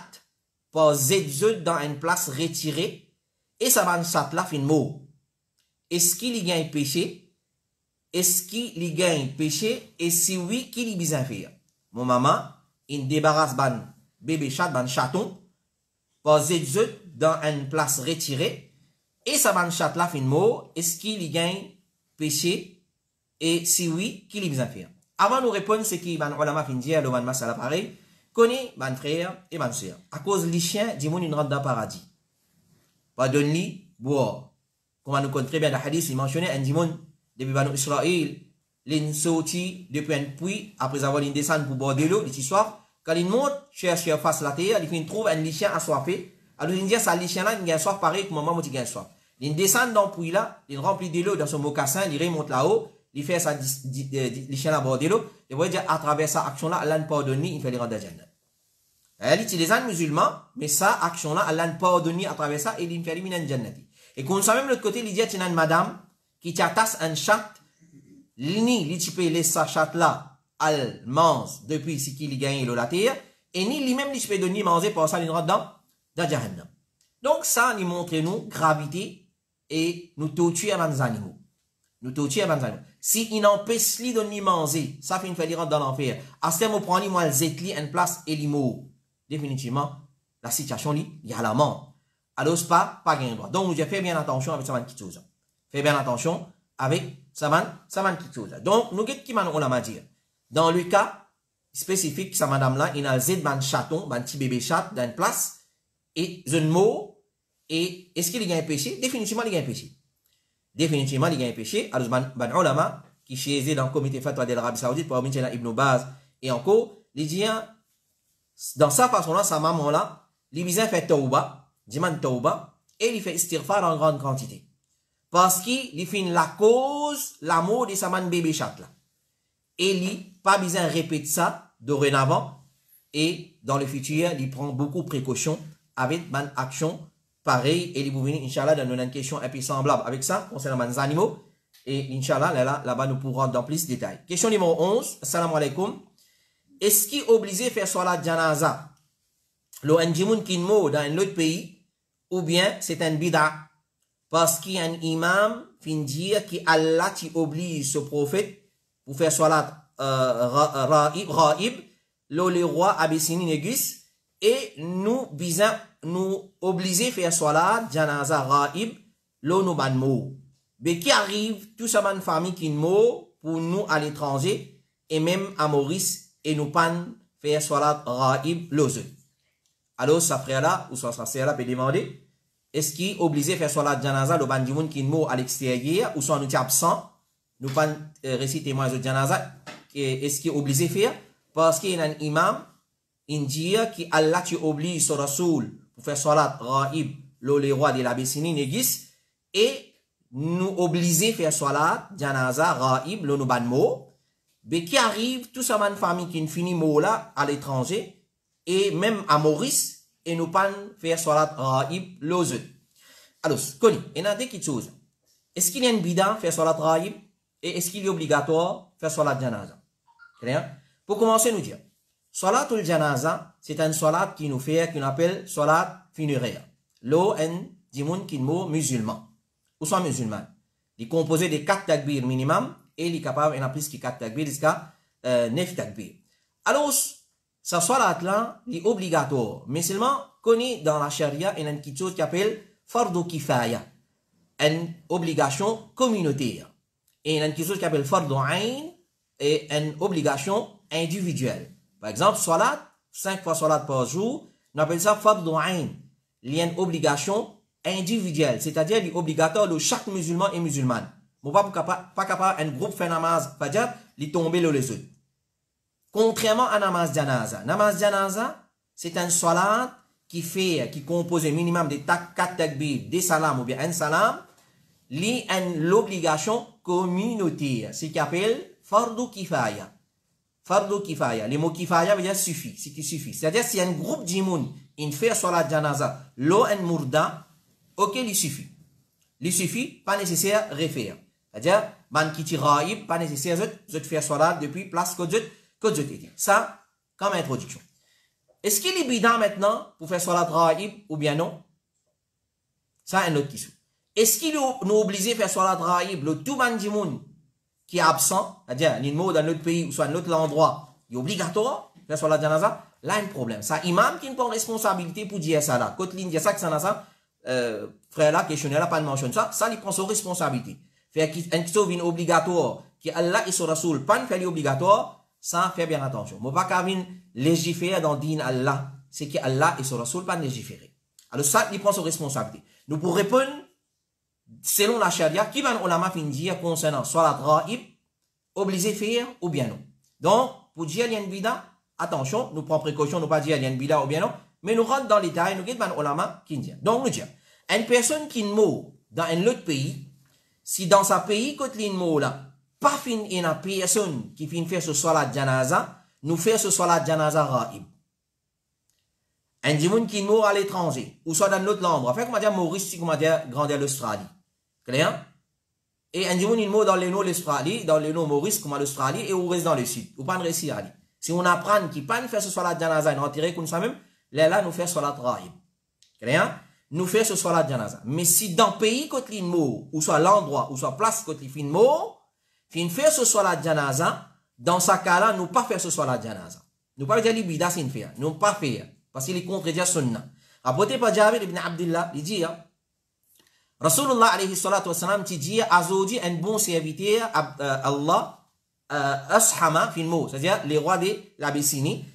pour zézeux dans une place retirée, et ça ban chat là fin mot. Est-ce qu'il y a un péché? Est-ce qu'il y a un péché? Et si oui, qu'il y a besoin faire? Mon maman, il débarrasse ban bébé chat, ban chaton, pour zézeux dans une place retirée, et ça ban chat là fin mot. Est-ce qu'il y a un péché? Et si oui, qu'il y a besoin faire? Avant de nous répondre, c'est qui ban ulama fin dire, le ban masala pareil, connaît ban frère et ban sœur. À cause les chiens, dis-moi, ils rentrent dans le paradis. Pas de lit, boire. Comme nous connaissons très bien dans le hadith, il mentionnait un dimon depuis Banu Israël, l'in sorti depuis un puits, après avoir l'in descend pour boire de l'eau, il soif. Quand il monte, cherche face la terre, il trouve un lichen assoiffé. Alors il dit, ça, le lichen là, il a soif pareil que maman, il a soif. Il descend dans le puits là, il remplit de l'eau dans son mocassin, il remonte là-haut, il fait ça, lichen là, boire de l'eau. Il va dire, à travers sa action là, Allah ne pardonne, il fait les rendre à Jannah. Elle dit, les musulmans, mais ça, action là, Allah ne pardonne à travers ça, et il fait éliminer Jannah. Et qu'on sait même de l'autre côté, il dit, il y a une madame qui t'attache un chat, ni il peut laisser sa chat là, elle mange depuis ce qu'il gagne la terre, et ni lui-même il peut donner manger pour ça, il rentre dans Jahannam. Donc ça, nous montre nous gravité et nous torture avant les animaux. Nous torture avant les animaux. Si il empêche lui de donner manger, ça fait une fois qu'il rentre dans l'enfer. À ce moment, prend moi le une place et l'immo. Définitivement, la situation il y a la mort. Alors, pas gain droit. Donc, nous devons faire bien attention avec ça qui chose. Faire bien attention avec ça qui chose. Donc, nous qu'est-ce qui m'a dit? Dans le cas spécifique, sa madame là, il a un ban chaton, un petit bébé chat dans une place, et un mot, et est-ce qu'il y a un péché? Définitivement, il y a un péché. Définitivement, il y a un péché. Alors, ban ulama, qui chez dans le comité fatwa de l'Arabie Saoudite, pour Ibn Baz, et encore, il dit, dans sa façon là, sa maman là, il vient fait tauba, diman tauba, et il fait istighfar en grande quantité. Parce qu'il fait la cause, l'amour de sa man bébé chat là. Et il pas besoin de répéter ça dorénavant, et dans le futur, il prend beaucoup de précautions avec une action pareille, et il vous venir, Inch'Allah, dans une question un peu semblable avec ça, concernant les animaux, et Inch'Allah, là-bas, nous pourrons dans plus de détails. Question numéro 11, assalamu alaikum. Est-ce qu'il est obligé de faire salat janaza? Le Ndjimoun Kinmo dans un autre pays, ou bien c'est un bida, parce qu'il y a un imam qui dit qu'Allah oblige ce prophète pour faire salat raib, le roi Abyssinie Négus, et nous obliger à faire salat janaza raib, le nous banmo. Mais qui arrive, tout ça, une famille qui pour nous à l'étranger, et même à Maurice, et nous pas faire salat raib l'autre. Alors, sa frère là, ou sa sœur là peut demander, est-ce qu'il est obligé de faire salat janaza, le ban du monde qui est mort à l'extérieur, ou soit nous sommes absent, nous pas réciter moins de janaza, est-ce qu'il est obligé de faire? Parce qu'il y a un imam, il dit que Allah tu oblige sur Rasoul pour faire salat raib, le roi de l'Abyssinie, Négis, et nous obliger à faire salat janaza raib, le ban mot, mais qui arrive, tout ça, une famille qui finit mot là, à l'étranger, et même à Maurice, et nous pas faire salat raib l'autre. Alors, connu, il y a des choses. Est-ce qu'il y a une bida faire salat raib, et est-ce qu'il est obligatoire faire salat janaza? Pour commencer, nous dire, salat ul janaza, c'est un salat qui nous fait, qu'on appelle salat funéraire. L'eau, un dimoun qui est musulman, ou soit musulman. Il est composé de 4 takbir minimum, et il est capable, il y en a plus que 4 takbir, jusqu'à 9 takbir. Alors, ce salat-là, il est obligatoire, mais seulement, connu dans la charia, il y a une chose qui s'appelle fardu kifaya, une obligation communautaire. Et il y a une chose qui s'appelle fardu ayn, et une obligation individuelle. Par exemple, salat, 5 fois salat par jour, on appelle ça fardu ayn. Il y a une obligation individuelle, c'est-à-dire il est obligatoire de chaque musulman et musulmane. Bon, pas capable, un groupe fait namaz, fajr, il tombe les autres. Contrairement à namaz janaza. Namaz janaza, c'est un salat qui compose un minimum de 4 takbir, des salam ou bien un salam, li l'obligation communautaire, ce qu'on appelle fardu kifaya. Fardu kifaya. Le mot kifaya veut dire suffit, ce qui suffit. C'est-à-dire, si un groupe d'imoun, il fait salat janaza, l'eau en mourda, ok, il suffit. Il suffit, pas nécessaire refaire. C'est-à-dire, man qui tire raïb, pas nécessaire de faire salat depuis place que je t'ai dit. Ça, comme introduction. Est-ce qu'il est bidon maintenant pour faire salat raïb ou bien non? Ça, un autre question. Est-ce qu'il nous obligé de faire salat raïb, le tout man dimoun qui est absent, c'est-à-dire, il est mort dans notre pays ou soit dans notre endroit, il est obligatoire de faire salat janaza? Là, il y a un problème. Ça, imam qui prend responsabilité pour dire ça là. Quand il dit ça, que ça n'a ça, frère là, questionnaire là, pas de mention ça, il prend son responsabilité. Faire un chose obligatoire, qui Allah et son Rasoul, pas faire obligatoire, ça fait bien attention. Moi, pas qu'à légiférer dans le din Allah, c'est que Allah et son Rasoul pas légiférer. Alors ça, il prend son responsabilité. Nous, pour répondre, selon la charia, qui va ulama fin dire concernant salat raib, obligé faire ou bien non. Donc, pour dire il y a une bida, attention, nous prenons précaution, nous pas dire il y a une bida ou bien non, mais nous rentrons dans les détails, nous guidons ulama qui dit. Donc, nous disons, une personne qui meurt dans un autre pays, si dans sa pays, quand il meurt là, pas fin une personne qui fin faire ce salat janaza, nous fait ce salat janaza raib. Un dimoun qui meurt à l'étranger, ou soit dans notre endroit, fait comme dire Maurice, comme dire grandeur l'Australie. Clair? Et un dimoun il meurt dans le nord l'Australie, dans le nord Maurice, comme l'Australie, et on reste dans le sud. Ou pas de récit à aller. Si on apprend qu'il pas faire ce salat janaza, nous retirer comme ça même, là, nous fait salat raib. Clair? Nous fait ce salat janaza. Mais si dans le pays, quand il meurt, ou soit l'endroit, ou soit place, quand il fin mort, fin faire ce salat janaza, dans ce cas-là, nous pas faire ce salat janaza. Nous pas dire l'ibida sin faire. Nous pas faire. Parce qu'il est contredit sunna. Rapporté par Jabir ibn Abdullah, il dit, Rasulullah alayhi salatu wa salam, il dit, Azoudi, un bon serviteur, Allah, Ashama, fin mot, c'est-à-dire les rois de l'Abyssinie,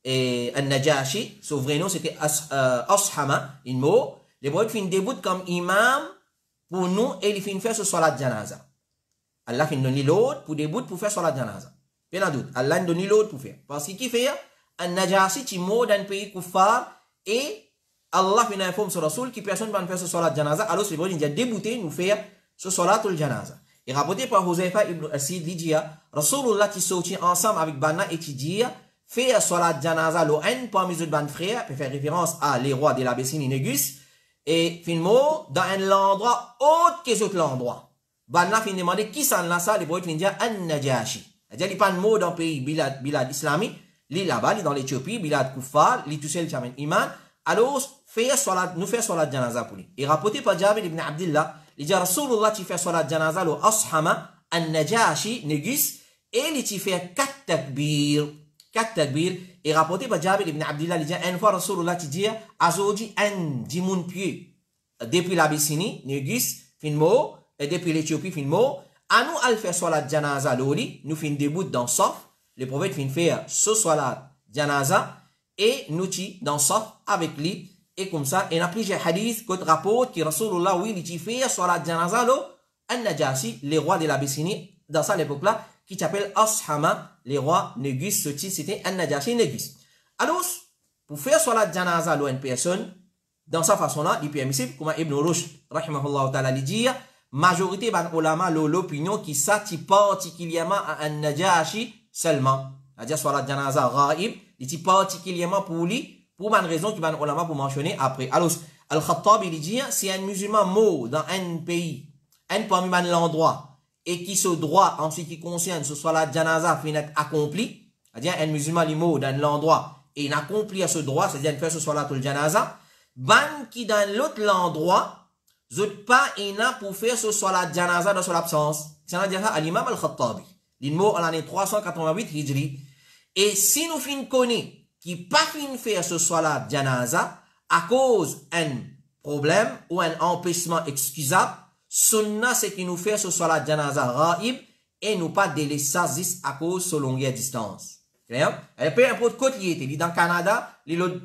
et Al-Najashi, son vrai nom, c'était Ashama, une mot, les rois fin début comme imam, pour nous, et il fin faire ce salat janaza. Allah fin donner l'autre, pour début, pour faire salat janaza. Pas de doute, Allah donne l'autre pour faire. Parce qu'il fait, Al-Najashi, qui mort dans un pays kuffar, et Allah fait informe sur Rasoul qui personne va faire ce salat janaza. Alors, c'est bon, il a débuté nous faire ce salat al janaza. Et rapporté par Huzaifa ibn Asid, il dit, Rasulullah qui sortit ensemble avec Banna et qui dit, faire salat janaza, le un parmi les autres frères, pour faire référence à les rois de l'Abyssinie Négus, et finalement, dans un endroit autre que cet endroit. Banna fin demander qui s'en l'a ça, les boys fin dire Al-Najashi. C'est-à-dire, il pas de mot dans le pays bilad islamique, il est là-bas, il est dans l'Éthiopie, bilad kuffar, il est tout seul, il iman. Alors, nous faisons salat janaza pour lui. Et rapporté par Jabir ibn Abdullah, il dit Rasulullah qui fait salat janaza, le Ashama, Al-Najashi, Négus, et il fait 4 takbir. 4 takbir. Et rapporté par Jabir ibn Abdullah, il dit une fois Rasulullah qui dit Azodi un dimoun pieux depuis l'Abyssinie, Négus, finmo, et depuis l'Éthiopie, finmo, à nous al faire salat janaza, l'oli, nous fin debout dans Sof, le prophète fin faire ce salat janaza et nous ti dans ça avec lui et comme ça et n'a plusieurs hadiths que rapporte que Rasulullah oui il fait salat janaza lo An-Najashi les rois de l'Abyssinie dans ça l'époque là qui s'appelle Ashama les rois Négus ce titre c'était An-Najashi Négus. Alors pour faire salat janaza lo une personne dans sa façon là il est permissible comme Ibn Rushd rahimahullah ta'ala lui dit majorité ban ulama l'opinion qui s'attire particulièrement à An-Najashi seulement c'est-à-dire salat janaza ghaib il est particulièrement pour lui pour une raison qui ban ulama pour mentionner après. Alors Al-Khattabi il dit si un musulman mort dans un pays un parmi l'endroit et qui se droit en ce qui concerne ce salat janaza finit accompli c'est-à-dire un musulman il mort dans l'endroit et il accomplit à ce droit c'est-à-dire il fait ce salat janaza ban qui dans l'autre endroit zot pas ina pour faire ce salat janaza dans son absence. C'est-à-dire ça à l'imam Al-Khattabi. Il est mort en l'année 388 Hijri. Et si nous fin connaît qui pas fin faire ce salat janaza à cause un problème ou un empêchement excusable, sunna c'est qui nous fait ce salat janaza raib et nous pas délaisser ça à cause de longueur distance. Clair? Et peu importe côté il était, dans le Canada,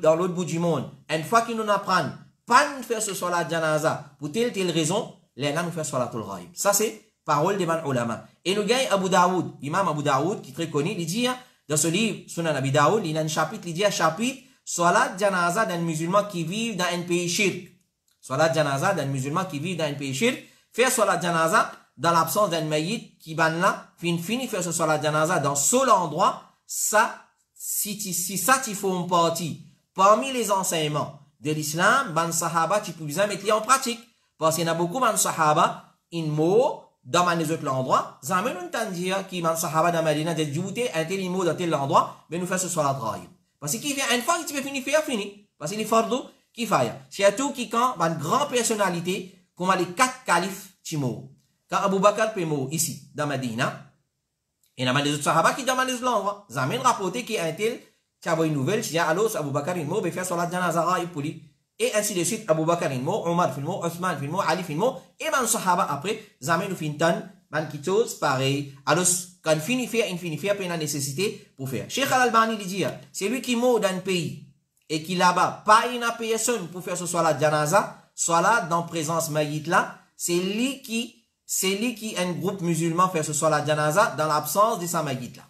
dans l'autre bout du monde. Une fois qu'ils nous apprennent pas de faire ce salat janaza pour telle raison, les gens nous fait salat al-ghaib. Ça c'est parole des ulama. Et nous gagnons Abu Daoud, imam Abu Daoud qui est très connu, il dit dans ce livre Sunan Abi Daoud, il y a un chapitre, il dit un chapitre salat janaza d'un musulman qui vit dans un pays shirk. Salat janaza d'un musulman qui vit dans un pays shirk, faire salat janaza dans l'absence d'un maït qui ban là, fini faire ce salat janaza dans ce endroit. Ça, si ça tu fais une partie parmi les enseignements de l'islam, ban sahaba tu peux bien mettre en pratique. Parce qu'il y a beaucoup de sahaba, in mot, dans les autres endroits, jamais nous t'en dire qui ban sahaba dans Medina de jouer un tel mot dans tel endroit, mais nous fait ce soir la travail. Parce qu'il fait une fois que tu peux finir, fini. Parce qu'il est fardo qui fait. C'est tout qui quand, une grande personnalité, comme les 4 califes, Timo. Quand Abu Bakr peut mort ici, dans Medina, et il y a des autres sahaba qui demandent les endroits. Zamen rapporté qu'il y a un tel qui a une nouvelle, qui dit alors Abu Bakr il mort, il fait salat janaza et pour lui. Et ainsi de suite, Abu Bakr il mort, Omar il mort, Othman il mort, Ali il mort, et ben sahaba après, Zamen nous fintan, man qui chose pareil. Alors, quand il finit faire, puis il a nécessité pour faire. Cheikh Al-Albani il dit, c'est lui qui mort dans un pays, et qui là-bas, pas une personne pour faire ce salat janaza, salat dans présence maït là, c'est lui qui un groupe musulman fait ce salat janaza dans l'absence de sa maït là.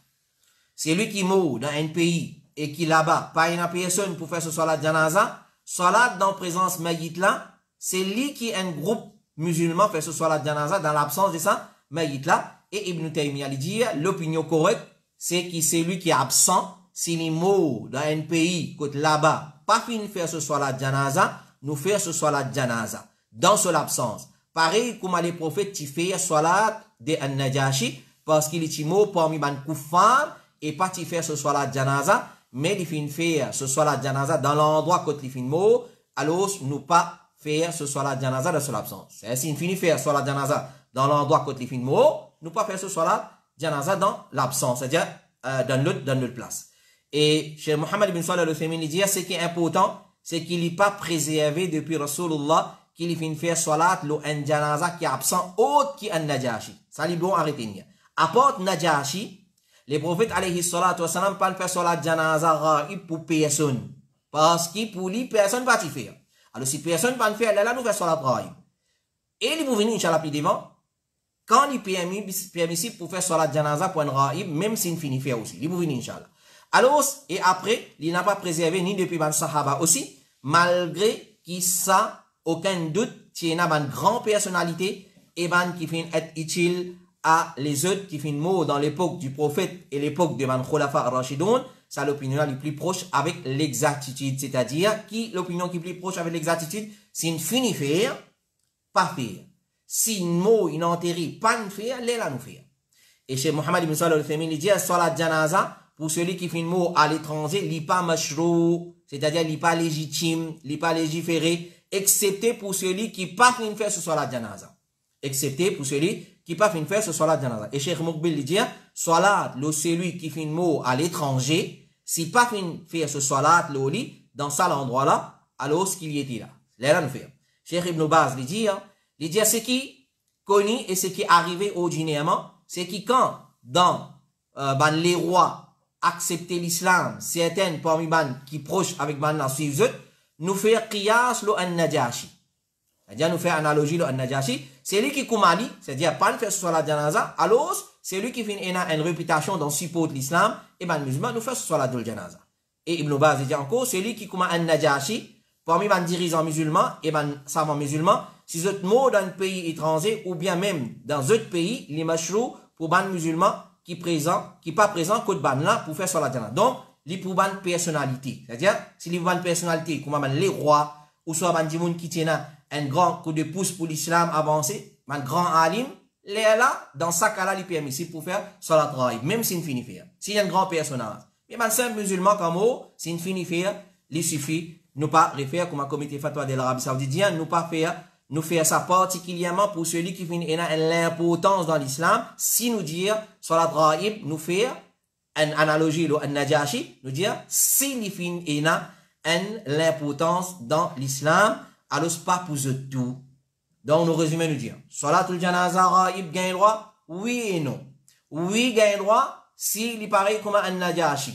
C'est lui qui meurt dans un pays et qui là-bas, pas une personne pour faire ce salat janaza, salat dans présence maït là, c'est lui qui un groupe musulman fait ce salat janaza dans l'absence de sa maït là. Et Ibn Taymiyyah dit, l'opinion correcte, c'est que c'est lui qui est absent, s'il est mort dans un pays, côté là-bas, pas fini faire ce salat janaza, nous faire ce salat janaza dans son absence. Pareil comme les prophètes qui font salat de An-Najashi parce qu'il est mort parmi les kuffar et pas qui fait ce salat janaza mais il finit faire ce salat janaza dans l'endroit où il finit mort alors nous pas faire ce salat janaza dans son absence. C'est s'il finit faire salat janaza dans l'endroit où il finit mort nous pas faire ce salat janaza dans l'absence c'est-à-dire dans l'autre place. Et chez Mohammed ibn Salih al-Uthaymin il dit ce qui est important c'est qu'il n'est pas préservé depuis Rasulullah qu'il finit faire salat lo un janaza qui est absent autre qui un Najashi. Ça li bon arrêter. À part Najashi, les prophètes alayhi salatu wa salam pas faire salat janaza ghaib pour personne. Parce que pour lui personne va t'y faire. Alors si personne va faire là nous faire salat ghaib. Et il vous venir inchallah plus devant quand il permissible pour faire salat janaza pour un ghaib même s'il finit faire aussi. Il vous venir inchallah. Alors et après, il n'a pas préservé ni depuis ban sahaba aussi malgré qu'il ça aucun doute, qu'il y a une grande personnalité et qui finit être utile à les autres qui finissent mort dans l'époque du prophète et l'époque de Ban Khulafa Rashidun, c'est l'opinion la plus proche avec l'exactitude, c'est-à-dire qui l'opinion qui est plus proche avec l'exactitude, c'est une finit faire, pas faire. Si une mot, une enterré, pas une faire, les la nous faire. Et chez Mohammed ibn Salih al-Uthaymin, il dit, salat janaza, pour celui qui finit mort à l'étranger, il n'est pas mashrou, c'est-à-dire il n'est pas légitime, il n'est pas légiféré, excepté pour celui qui pas fin faire ce salat janaza. Excepté pour celui qui pas fin faire ce salat janaza. Et Cheikh Moukbil dit, salat, celui qui fin mort à l'étranger, si pas fin faire ce salat, dans cet endroit-là, alors ce qu'il y était là. Là, nous faire. Cheikh Ibn Baz dit, ce qui connu et ce qui est arrivé ordinairement, c'est qui quand, dans les rois accepter l'islam, certaines parmi ban qui proches avec ban la suivent, nous faire qiyas lo an-Najashi. C'est-à-dire nous faire analogie lo an-Najashi, c'est lui qui commande, c'est-à-dire pas faire soit la janaza, alors c'est lui qui fait une réputation dans support de l'islam, et ban musulman nous fait soit la janaza. Et Ibn Baz dit encore, c'est lui qui commande an-Najashi, parmi les dirigeants musulmans et les savants musulmans, si vous êtes mort dans un pays étranger ou bien même dans d'autres pays, les mashrou pour les musulmans qui pas présent côté ban là pour faire salat janaza. Donc, les pour ban personnalité. C'est-à-dire, si les ban personnalité, comme les rois, ou soit ban dimoun qui tiennent un grand coup de pouce pour l'islam avancé, un grand alim, les là, dans ce cas-là, il est permissible pour faire salat raïb, même s'il finit faire. S'il y a un grand personnage. Mais un simple musulman comme eux, s'il finit faire, il suffit nous pas refaire comme un comité fatwa de l'Arabie Saoudite, nous faire ça particulièrement pour celui qui finit l'importance dans l'islam, si nous dire, salat raïb, nous faire une analogie, un najashi, nous dire, si nous finit l'importance dans l'islam, alors c'est pas pour tout. Donc, nous résumons, nous dire, salatul janaza raïb gagne droit, oui et non. Oui, gagne droit, s'il est pareil comme un najashi.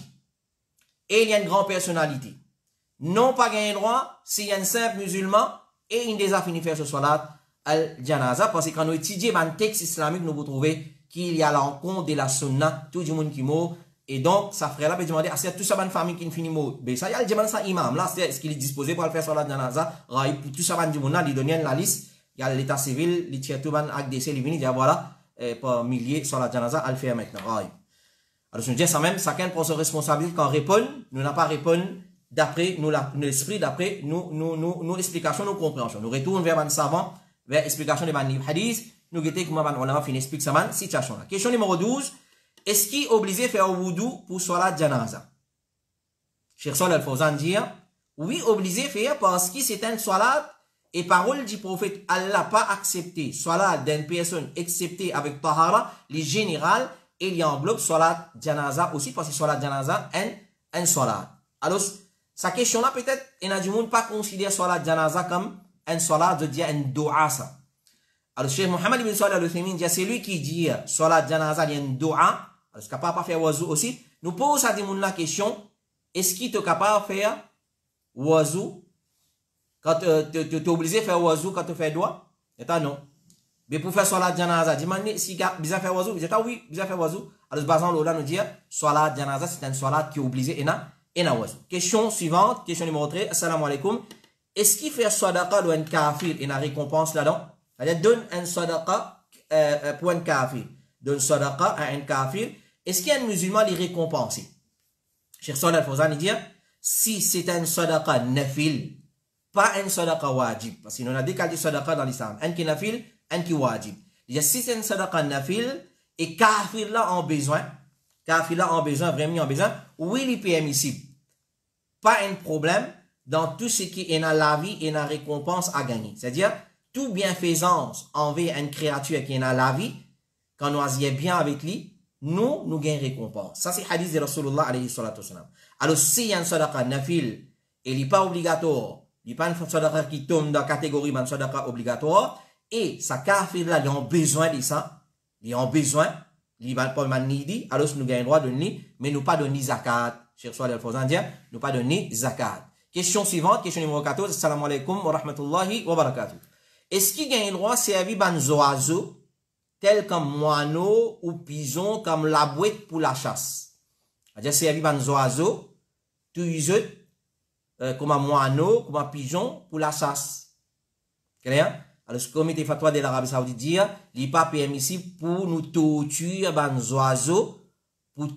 Et il y a une grande personnalité. Non pas gagné droit s'il y a un simple musulman et il déjà fini faire ce salat al-janaza parce que quand nous étudions un texte islamique nous vous trouvez qu'il y a l'encontre de la sunna tout le monde qui mort et donc ça ferait là peut demander à tout ça une famille qui finit mort ben ça y a le demande ça imam là c'est est-ce qu'il est disposé pour faire salat al-janaza pour tout ça ban du monde là il donne la liste il y a l'état civil il tient tout ban acte d'essai il vient dire voilà par milliers salat al-janaza à le faire maintenant alors je dis ça même chacun prend sa responsabilité quand répond nous n'a pas répondu d'après nous l'esprit d'après nous explication nous compréhension nous retourne vers un savant vers explication de ban hadith nous guetter comment on a fini explique ça man situation là question numéro 12 est-ce qu'il est obligé faire wudu pour salat janaza Cheikh Salih Al-Fawzan dit oui obligé faire parce que c'est un salat et parole du prophète Allah pas accepté salat d'une personne excepté avec tahara les général et il y englobe salat janaza aussi parce que salat janaza un salat alors sa question là peut-être il y a du monde pas considère salat janaza comme un salat de dire un dua ça. Alors Cheikh Mohammed ibn Salih al-Uthaymin dit c'est lui qui dit salat janaza il y a un dua alors est-ce capable de faire wazou aussi nous pose à des monde la question est-ce qu'il est capable de faire wazou quand tu es obligé de faire wazou quand tu fais dua et non mais pour faire salat janaza demande si il a besoin faire wazou il dit oui besoin faire wazou alors basant là nous dit salat janaza c'est un salat qui est obligé et question suivante, question numéro 3, assalamu alaikum. Est-ce qu'il fait sadaqa ou un kafir et une récompense là-dedans? C'est-à-dire, donne un sadaqa pour un kafir. Donne sadaqa à un kafir. Est-ce qu'il y a un musulman qui est récompensé? Cheikh Salih Al-Fawzan dit, si c'est un sadaqa nafil, pas un sadaqa wajib. Parce qu'on a deux cas de sadaqa dans l'islam. Un qui est nafil, un qui est wajib. Il dit, si c'est un sadaqa nafil, et kafir là en besoin, vraiment en besoin, oui, il est permissible. Pas un problème dans tout ce qui est dans la vie et dans la récompense à gagner. C'est-à-dire, toute bienfaisance envers une créature qui est dans la vie, quand nous agissons bien avec lui, nous gagnons récompense. Ça, c'est le hadith de Rasulullah alayhi salatu wasalam. Alors, si y a un sadaqa nafil, et il n'est pas obligatoire, il n'est pas un sadaqa qui tombe dans la catégorie de sadaqa obligatoire, et sa kafir là, il a besoin de ça, il a besoin, il va pas mal nidi, alors nous gagnons le droit de ni, mais nous pas de ni zakat. Cheikh Salih Al-Fawzan dit, nous pas de ni zakat. Question suivante, question numéro 14, assalamu alaikum wa rahmatullahi wa barakatuh. Est-ce qu'il gagne le droit de servir des oiseaux, tels comme moineaux ou pigeons, comme la boîte pour la chasse? C'est-à-dire servir des oiseaux, tout comme un moineau, comme un pigeon pour la chasse. Clair? Alors, ce comité fatwa de l'Arabie Saoudite dit, il n'est pas permissible pour nous torturer des oiseaux, pour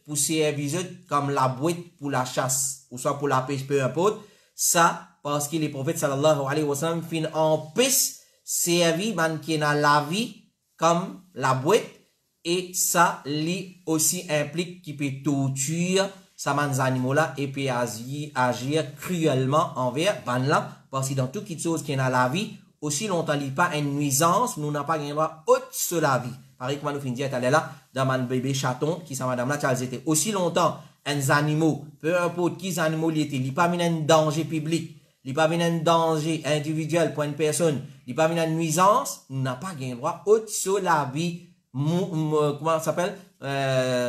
pour servir comme la boîte pour la chasse, ou soit pour la pêche, peu importe. Ça, parce que les prophètes sallallahu alayhi wa sallam fin en pêche, servir qui est dans la vie comme la boîte, et ça, lui aussi implique qu'il peut torturer ces animaux-là et peut agir cruellement envers ban-là, parce que dans toute chose qui est dans la vie, aussi longtemps il n'y a pas une nuisance, nous n'avons pas gagné droit haute sur la vie. Pareil comme nous finissons d'être là, dans mon bébé chaton, qui s'en madame là, elles étaient aussi longtemps, un animaux, peu importe qui animaux il était, il n'y a pas mis un danger public, il n'y a pas mis un danger individuel pour une personne, il n'y a pas mis une nuisance, nous n'avons pas gagné droit haute sur la vie comment ça s'appelle,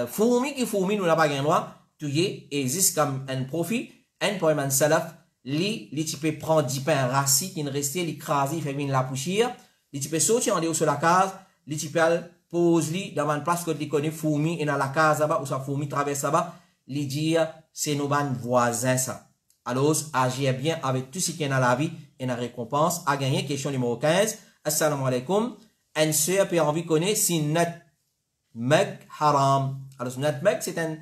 fourmi qui fourmi, nous n'a pas gagné droit, tuer, existe comme un profit, un pour un salaf, li type prend 10 pains rassis qui ne restait, li crase, il fait venir la poussière, li type sortir en dehors sur la case, li type pose li dans une place que li connaît fourmi et dans la case là-bas, ou sa fourmi traverse là-bas, li dire, c'est nos ban voisins ça. Alors, agir bien avec tout ce qui est dans la vie et la récompense à gagner. Question numéro 15. Assalamu alaikum. Un sœur peut envie connaître si nutmeg haram. Alors, nutmeg, c'est un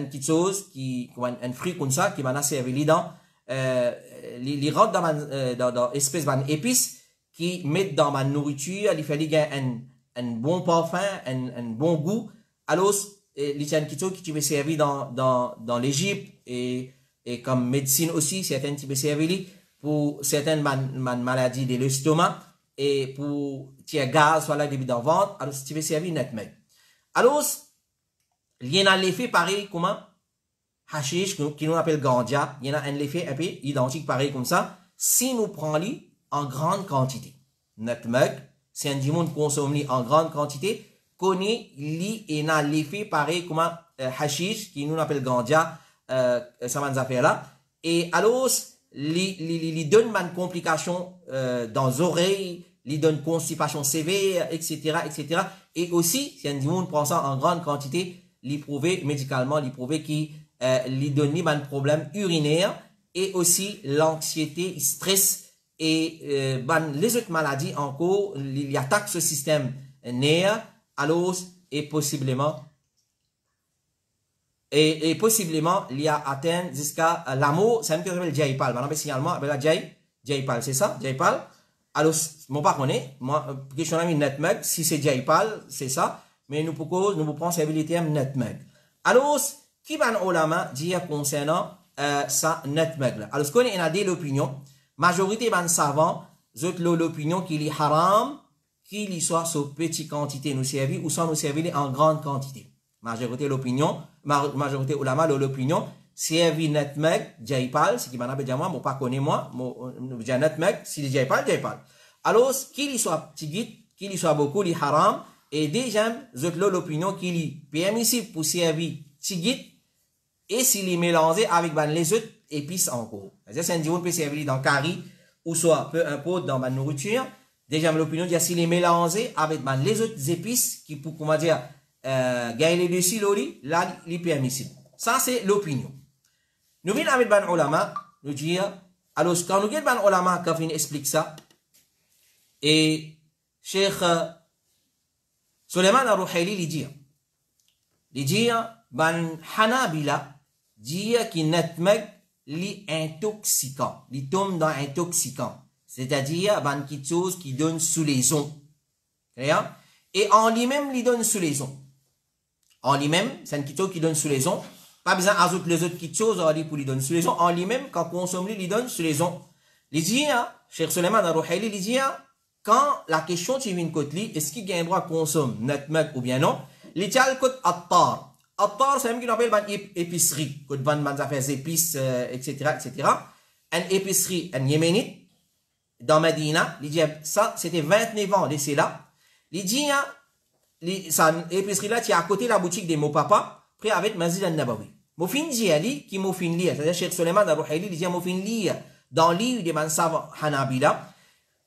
petite chose un fruit comme ça qui va servir dans, les rentre dans espèce d'épices qui mettent dans ma nourriture, il fait un bon parfum, un bon goût. Alors, il y a une petite chose qui tu peux servir dans l'Égypte et comme médecine aussi, certaines tu peux servir pour certaines maladies de l'estomac et pour tirer gaz, soit là, début dans le ventre. Alors, tu peux servir nutmeg. Alors, il y a un effet pareil comment hashish qui nous appelle ganja, il y a un effet un peu identique pareil comme ça si nous prenons en grande quantité. Nutmeg, c'est un dimon consomme en grande quantité, connaît li et a l'effet pareil comme hashish qui nous appelle ganja, ça va nous affaire là. Et alors, li donne une complication dans les oreilles, li donne constipation sévère, etc., etc. Et aussi, si un dimon prend ça en grande quantité, li prouvé médicalement, li prouvé qui li donne un problème urinaire et aussi l'anxiété, stress et les autres maladies encore, il attaque ce système nerf, alors et possiblement il y a atteint jusqu'à l'amour, c'est un peu qui s'appelle Jaipal. Maintenant, signalement, avec la Jaipal, c'est ça, Jaipal. Alors, moi pas connais, moi, question ami nutmeg, si c'est Jaipal, c'est ça, mais nous prenons servir le terme nutmeg. Alors, qui va ulama dire concernant ça nutmeg là? Alors, ce qu'on a dit l'opinion, majorité des savants, l'opinion qu'il est haram, qu'il y soit sur petite quantité nous servir ou sans nous servir en grande quantité. Majorité l'opinion, majorité ulama l'opinion, servir nutmeg, jaipal, ce qui m'a appelé moi, pas connaît moi, j'ai nutmeg, si jaipal. Alors, qu'il y soit petit, qu'il y soit beaucoup, il haram, et déjà, l'opinion qu'il est permissible pour servir tigit, et s'il est mélangé avec les autres épices encore. C'est un dion peut servir dans curry, ou soit peu importe dans ma nourriture. Déjà, l'opinion dit s'il est mélangé avec les autres épices qui pour, comment dire, gagner dessus, là, il est permissible. Ça, c'est l'opinion. Nous venons avec ban ulama, nous dire, alors, quand nous venons ban ulama, quand il explique ça, et Cheikh Suleiman al-Ruhaili, il dit, ban Hanabila, dit qu'il nutmeg, li intoxicant, li tombe dans intoxicant. C'est-à-dire, ban quelque chose qui donne sous les ondes. Et en lui-même, il donne sous les ondes. En lui-même, c'est un quelque chose qui donne sous les ondes. Pas besoin d'ajouter les autres petites choses pour lui donner sous les ondes. En lui-même, quand on consomme, il donne sous les ondes. Il dit, Cheikh Suleiman al-Ruhaili, il dit, quand la question tu viens de côté, est-ce qu'il y a un droit à consommer nutmeg ou bien non? Il dit, il côté attar. Attar, c'est même qu'il appelle une épicerie. Quand on vend des affaires épices, etc., etc. Une épicerie, un yéménite, dans Medina, il dit, ça, c'était 29 ans, laissez là. Il dit, ça, épicerie là, tu es à côté de la boutique des Mopapa, près avec Masjid al-Nabawi. Mofin dit, ali, qui mofin lire, c'est-à-dire, Cheikh Suleiman al-Ruhaili, il dit, mofin lire, dans l'île des Mansav Hanabila,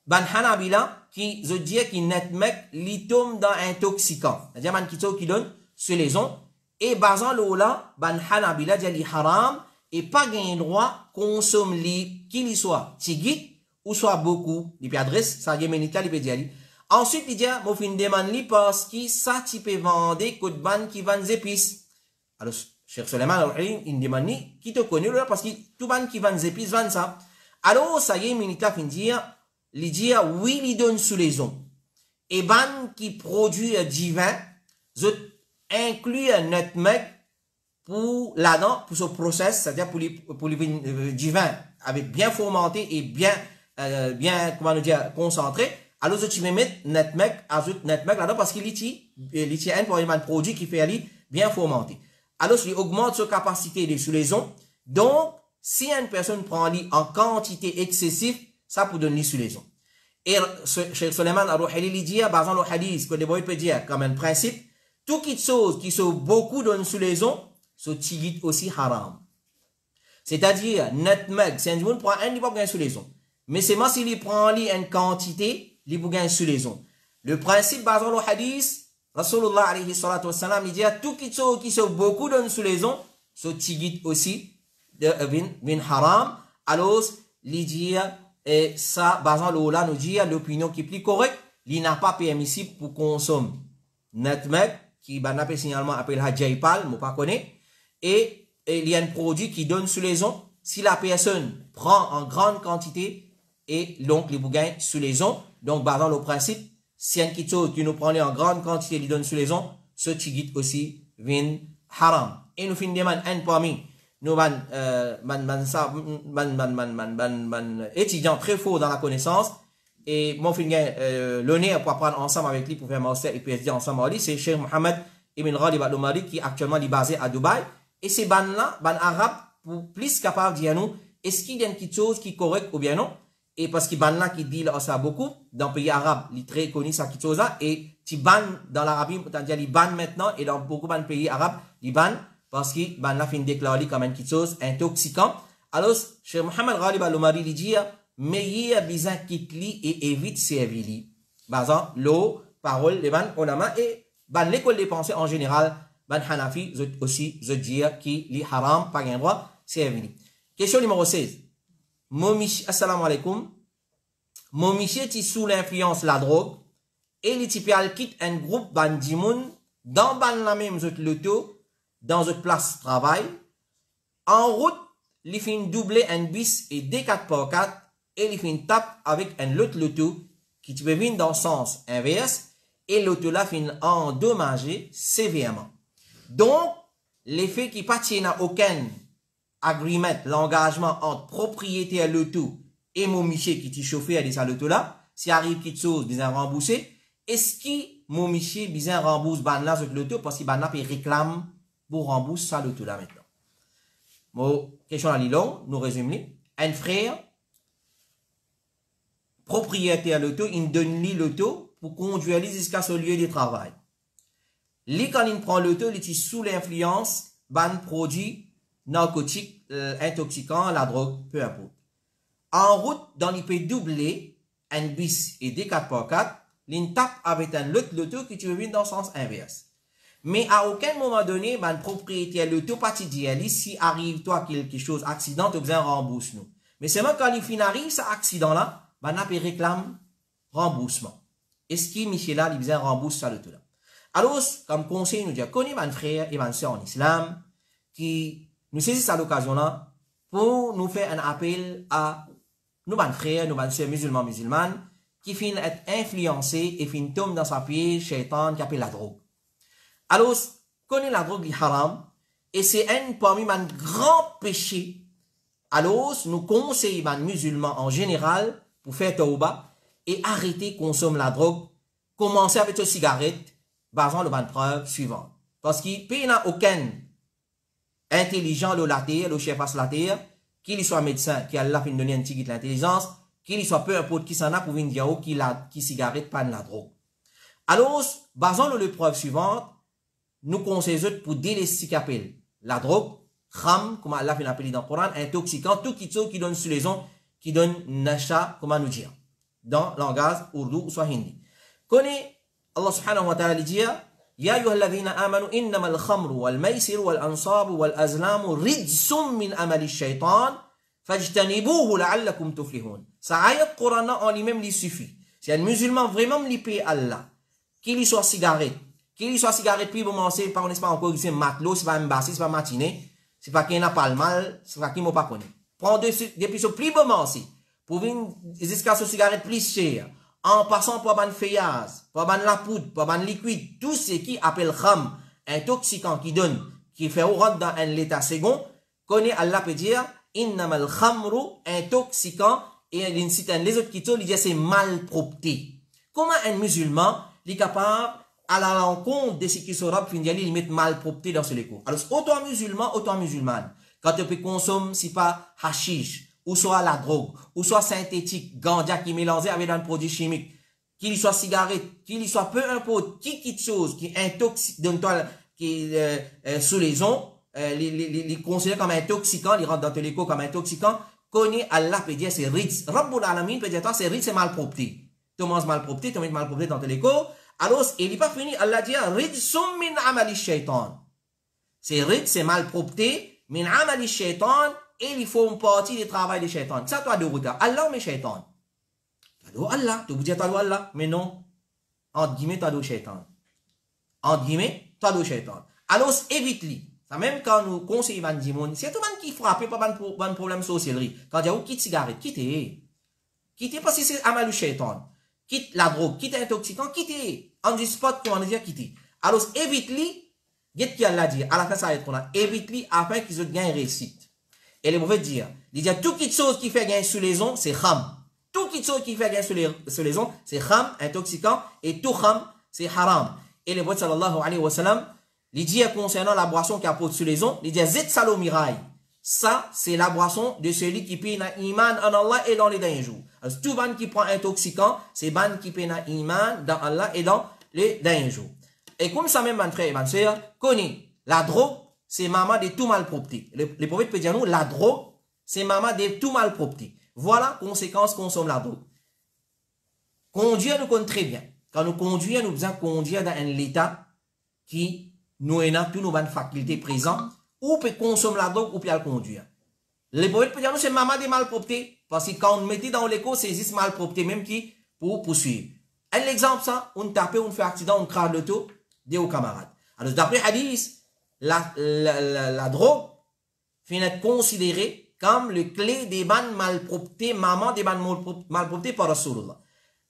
ban Hanabila, qui, je dis, qui nutmeg, li tombe dans intoxicant. C'est-à-dire, man qui donne sur les ondes, et basant l'ola, ban Hanabila, dit, li haram, et pas gain droit, consomme li, qu'il soit tigit, ou soit beaucoup, il peut adresse, ça yéménita, il peut dire. Ensuite, il dit, moi, fin demande li parce que ça, tu peux vendre, côte ban qui vend des épices. Alors, Cheikh Suleiman, il demande ni, qui te connaît, là, parce que tout ban qui vend des épices, vend ça. Alors, ça yéménita, fin dire, il dit, oui, il donne sous les ondes. Et ban qui produit du vin, je inclus un nutmeg pour là-dedans, pour ce process, c'est-à-dire pour le du vin avec bien fermenté et bien, comment nous dire, concentré. Alors, tu vais mettre nutmeg, ajoute nutmeg là-dedans parce qu'il y a un produit qui fait bien fermenté. Alors, il augmente sa capacité de sous les ondes. Donc, si une personne prend en quantité excessive, ça peut donner sous les ondes. Et Cheikh Suleiman Al-Ruhili lui dit, par exemple, le hadith, que les boys peuvent dire, comme un principe, tout qui chose qui sont beaucoup donne sous les ondes, ce tigit aussi haram. C'est-à-dire, netmeg, c'est un monde prend un, il va gagner sous les ondes. Mais c'est moi s'il prend une quantité, il va gagner sous les ondes. Le principe, par exemple, le hadith, Rasulullah alayhi salatu wassalam, il dit, tout qui sont beaucoup donne sous les ondes, ce tigit aussi, vin haram. Alors, il dit, et ça, par exemple, là, nous dit, l'opinion qui est plus correcte, il n'a pas permissible pour consommer netmeg, qui n'a signalement appelé Hajjaipal, moi pas connaît, et il y a un produit qui donne sous les ondes. Si la personne prend en grande quantité, et donc les bougains sous les ondes, donc par exemple, le principe, si un kito qui nous prend en grande quantité, il donne sous les ondes, ce tigit aussi vient haram. Et nous finissons un parmi nous étudiants très fort dans la connaissance. Et mon finger, l'honneur pour apprendre ensemble avec lui, pour faire master et PhD ensemble avec lui, c'est Cheikh Mohamed Ibn Ghalib Al-Omari qui actuellement est basé à Dubaï. Et ces bandes-là, bandes arabes, pour plus capable de dire nous, est-ce qu'il y a quelque chose qui est correct ou bien non? Et parce que bandes-là qui dit ça beaucoup, dans le pays arabe, il est très connu ça quelque chose là, et tu bandes dans l'Arabie, c'est-à-dire ils bannent maintenant, et dans beaucoup de pays arabes, ils bannent, parce que bandes-là finissent déclarer comme quelque chose intoxicant. Alors, Cheikh Mohamed Ghalib Al-Omari lui dit, meilleur bizarre quitte li et évite servili. Par exemple, l'eau, parole, les ban onama et ban l'école des pensées en général, ban Hanafi aussi, je dis qui li haram, pas gain droit, servili. Question numéro 16. Momichi, assalamu alaikum. Momichi est sous l'influence de la drogue et les typial quitte un groupe ban dimoun dans ban la même l'auto, dans une place de travail. En route, li fin doubler un bis et des 4x4 et il fait une tape avec un autre loto qui peut venir dans le sens inverse et l'auto là finit endommagé sévèrement. Donc, l'effet qui partit n'a aucun agreement, l'engagement entre propriétaire l'auto et mon miché qui t'y chauffé à des l'auto là, si arrive quelque chose, bien remboursé, est-ce que mon miché bien rembourse ban là sur l'auto parce qu'il ban là réclame pour rembourser ça l'auto là maintenant. Bon, question à l'ilon, nous résumons. Un frère propriétaire l'auto, il donne lui l'auto pour conduire lui jusqu'à son lieu de travail. Lui, quand il prend l'auto, il est sous l'influence d'un produit narcotique, intoxicant, la drogue, peu importe. En route, dans il peut doubler un bis et des 4x4, il tape avec un autre l'auto qui veut venir dans le sens inverse. Mais à aucun moment donné, un propriétaire l'auto parti dit, si arrive toi quelque chose, accident, tu as besoin de rembourser nous. Mais seulement quand il finit arrive, cet accident-là, ben, on réclame remboursement. Est-ce que Michel a besoin de rembourser ça le tout là? Alors, comme conseil, nous dit, connaissez mon frère et ma soeur en islam, qui nous saisissent à l'occasion là, pour nous faire un appel à nous, mon frère, nous, ma soeur musulmanes, qui finissent être influencés et finissent tomber dans sa piège, shaitan, qui appelle la drogue. Alors, connaissez la drogue, est haram, et c'est un parmi mes grands péchés. Alors, nous conseillons les musulmans en général, pour faire tauba et arrêter de consommer la drogue, commencer avec la cigarette, basant le ban preuve suivante. Parce qu'il n'y a aucun intelligent de la terre, le chef de la terre, qu'il soit médecin, qui a la fin de donner un petit de l'intelligence, qu'il soit peu importe qui s'en a pour venir dire qui cigarette pas de la drogue. Alors, basant le preuve suivante, nous conseillons pour délaisser qu'appelle la drogue, kham, comme Allah fait l'appeler dans le Coran, intoxicant, tout qui donne sur les ondes, qui donne nasha, comment nous dire, dans le langage ourdou ou soit hindi. Connais, Allah subhanahu wa ta'ala dit, Ya ayyuhalladhina amanu innama al-khamru wal-maysir wal-ansabu wal-azlamu rijsum min amali shaytan fajtanibuhu la'allakum tuflihun. Ça ayat Coran en lui-même lui suffit. Si un musulman vraiment l'ipé Allah, qu'il y soit cigarette, puis bon, c'est pas, on n'est pas encore, c'est matelot, c'est pas un bassi, c'est pas matiné, c'est pas qu'il n'a pas le mal, c'est pas qu'il m'a pas connu. Prends depuis ce plus bon aussi, pour venir jusqu'à ce cigarette plus cher, en passant par ban feuillage, par ban la poudre, par ban liquide, tout ce qui appelle kham, intoxicant qui donne, qui fait rentrer dans un état second, connaît Allah peut dire, innamal khamru, intoxicant, et il cite les autres qui disent, il dit c'est malpropreté. Comment un musulman, est capable, à la rencontre de ce qui sera, il met malpropreté dans ce léco. Alors, autant musulman, autant musulmane. Quand tu peux consommer, c'est pas hashish, ou soit la drogue, ou soit synthétique, ganja qui est mélangé avec un produit chimique, qu'il soit cigarette, qu'il soit peu importe, qui chose qui intoxique, qui sous les ondes, les considère comme intoxicant, les rentre dans l'écho comme intoxicant, connaît Allah peut dire c'est ritz. Rabbul Alamin peut dire c'est ritz, c'est malpropreté. Tu manges malpropreté, tu mets malpropreté dans l'écho. Alors, il n'est pas fini, Allah dit ritzum min amali shaitan. C'est ritz, c'est malpropreté, min amali shaitan, et il faut une partie du travail du shaitan. Ça, toi, de route. Allah, mais shaitan. Allah, tu veux dire Allah, mais non. Entre guillemets, tu as shaitan. Entre guillemets, tu as shaitan. Alors, évite-le. Ça même quand nous conseillons les gens, c'est tout le monde qui frappe, pas de problème social. Quand il y a quitte cigarette, quittez. Quittez parce que c'est amal shaitan. Quitte la drogue, quitte l'intoxicant, quittez. On dit spot, on va dire quittez. Alors, évite-le. Qu'est-ce qu'il a dit? À la fin, ça va être qu'on a évite-le afin qu'ils aient gain réussite. Et les mauvais dire, il dit, toute chose qui fait gain sur les ondes, c'est kham. Toute chose qui fait gain sur les ondes, c'est kham, intoxicant, et tout kham, c'est haram. Et le prophète sallallahu alayhi wa sallam, il dit concernant la boisson qui apporte sur les ondes, il dit zet salomiraï. Ça, c'est la boisson de celui qui paie na iman en Allah et dans les derniers jours. Alors, tout ban qui prend intoxicant, c'est ban qui paie na iman dans Allah et dans les derniers jours. Et comme ça même, mon frère et ma soeur, connaît la drogue, c'est maman de tout malpropreté. Les prophètes peuvent dire nous, la drogue, c'est maman de tout malpropreté. Voilà, conséquence, consomme la drogue. Conduire nous connaît très bien. Quand nous conduisons, nous devons conduire dans un état qui nous a toutes nos bonnes facultés présentes, ou peut consommer la drogue, ou peut la conduire. Les prophètes peuvent dire nous, c'est maman de malpropreté. Parce que quand on mettait dans l'écho, c'est juste malpropreté, même qui, pour poursuivre. Un exemple, ça, on tape, on fait accident, on crade l'auto, des aux camarades. Alors, d'après hadith, la drogue finit être considérée comme le clé des bannes malpropretés, maman des bannes malpropretés par Rasulullah.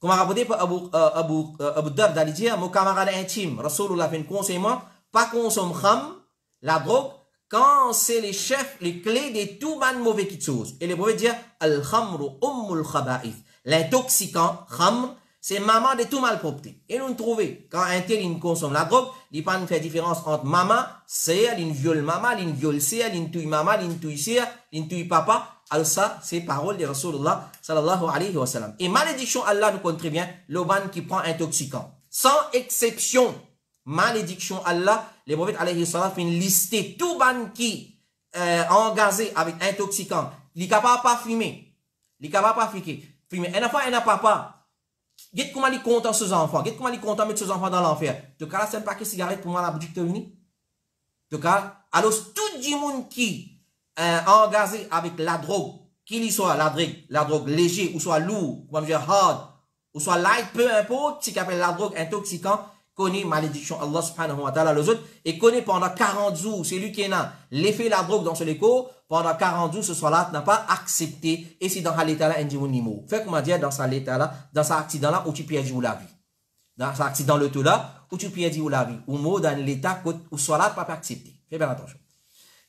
Comme a rapporté par Abu Darda, il dit, mon camarade intime, Rasulullah fait un conseil, moi, pas consommer kham, la drogue, quand c'est les chefs, les clés de tout ban mauvais choses. Et les prophètes disent, al-khamru ummul khaba'ith. L'intoxicant, khamr, c'est maman de tout malpropreté. Et nous trouvons, quand un tel il consomme la drogue, il ne fait pas différence entre maman, c'est, il viole maman, il viole c'est, il touille maman, il touille c'est, il touille papa. Alors ça, c'est parole de Rasulullah sallallahu alayhi wa sallam. Et malédiction, Allah nous connaît très bien, le ban qui prend intoxicant. Sans exception, malédiction Allah, les prophètes alayhi sallam fin lister tout ban qui engagé avec intoxicant. Il est capable pas fumer. Il est capable pas fumer. Un enfant, un papa. Qu'est-ce comment il content ses enfants? Qu'est-ce comment il content mettre ses enfants dans l'enfer? En tout cas, c'est un paquet de cigarettes pour moi la boutique de venir. En tout cas, alors tout le monde qui engagé avec la drogue, qu'il soit la drogue léger ou soit lourd, ou dire hard, ou soit light, peu importe, ce qu'on appelle la drogue intoxicant, connaît malédiction Allah subhanahu wa ta'ala les autres, et connaît pendant 40 jours, c'est lui qui a l'effet de la drogue dans ce écho, pendant 40 jours, ce soir-là, n'a pas accepté, et c'est dans l'état-là, un nimo. Fait comment dire, dans cet état-là, dans cet accident-là, où tu perds la vie. Dans cet accident le là où tu perds la vie. Ou mot dans l'état où soit-là, pas accepté. Fais bien attention.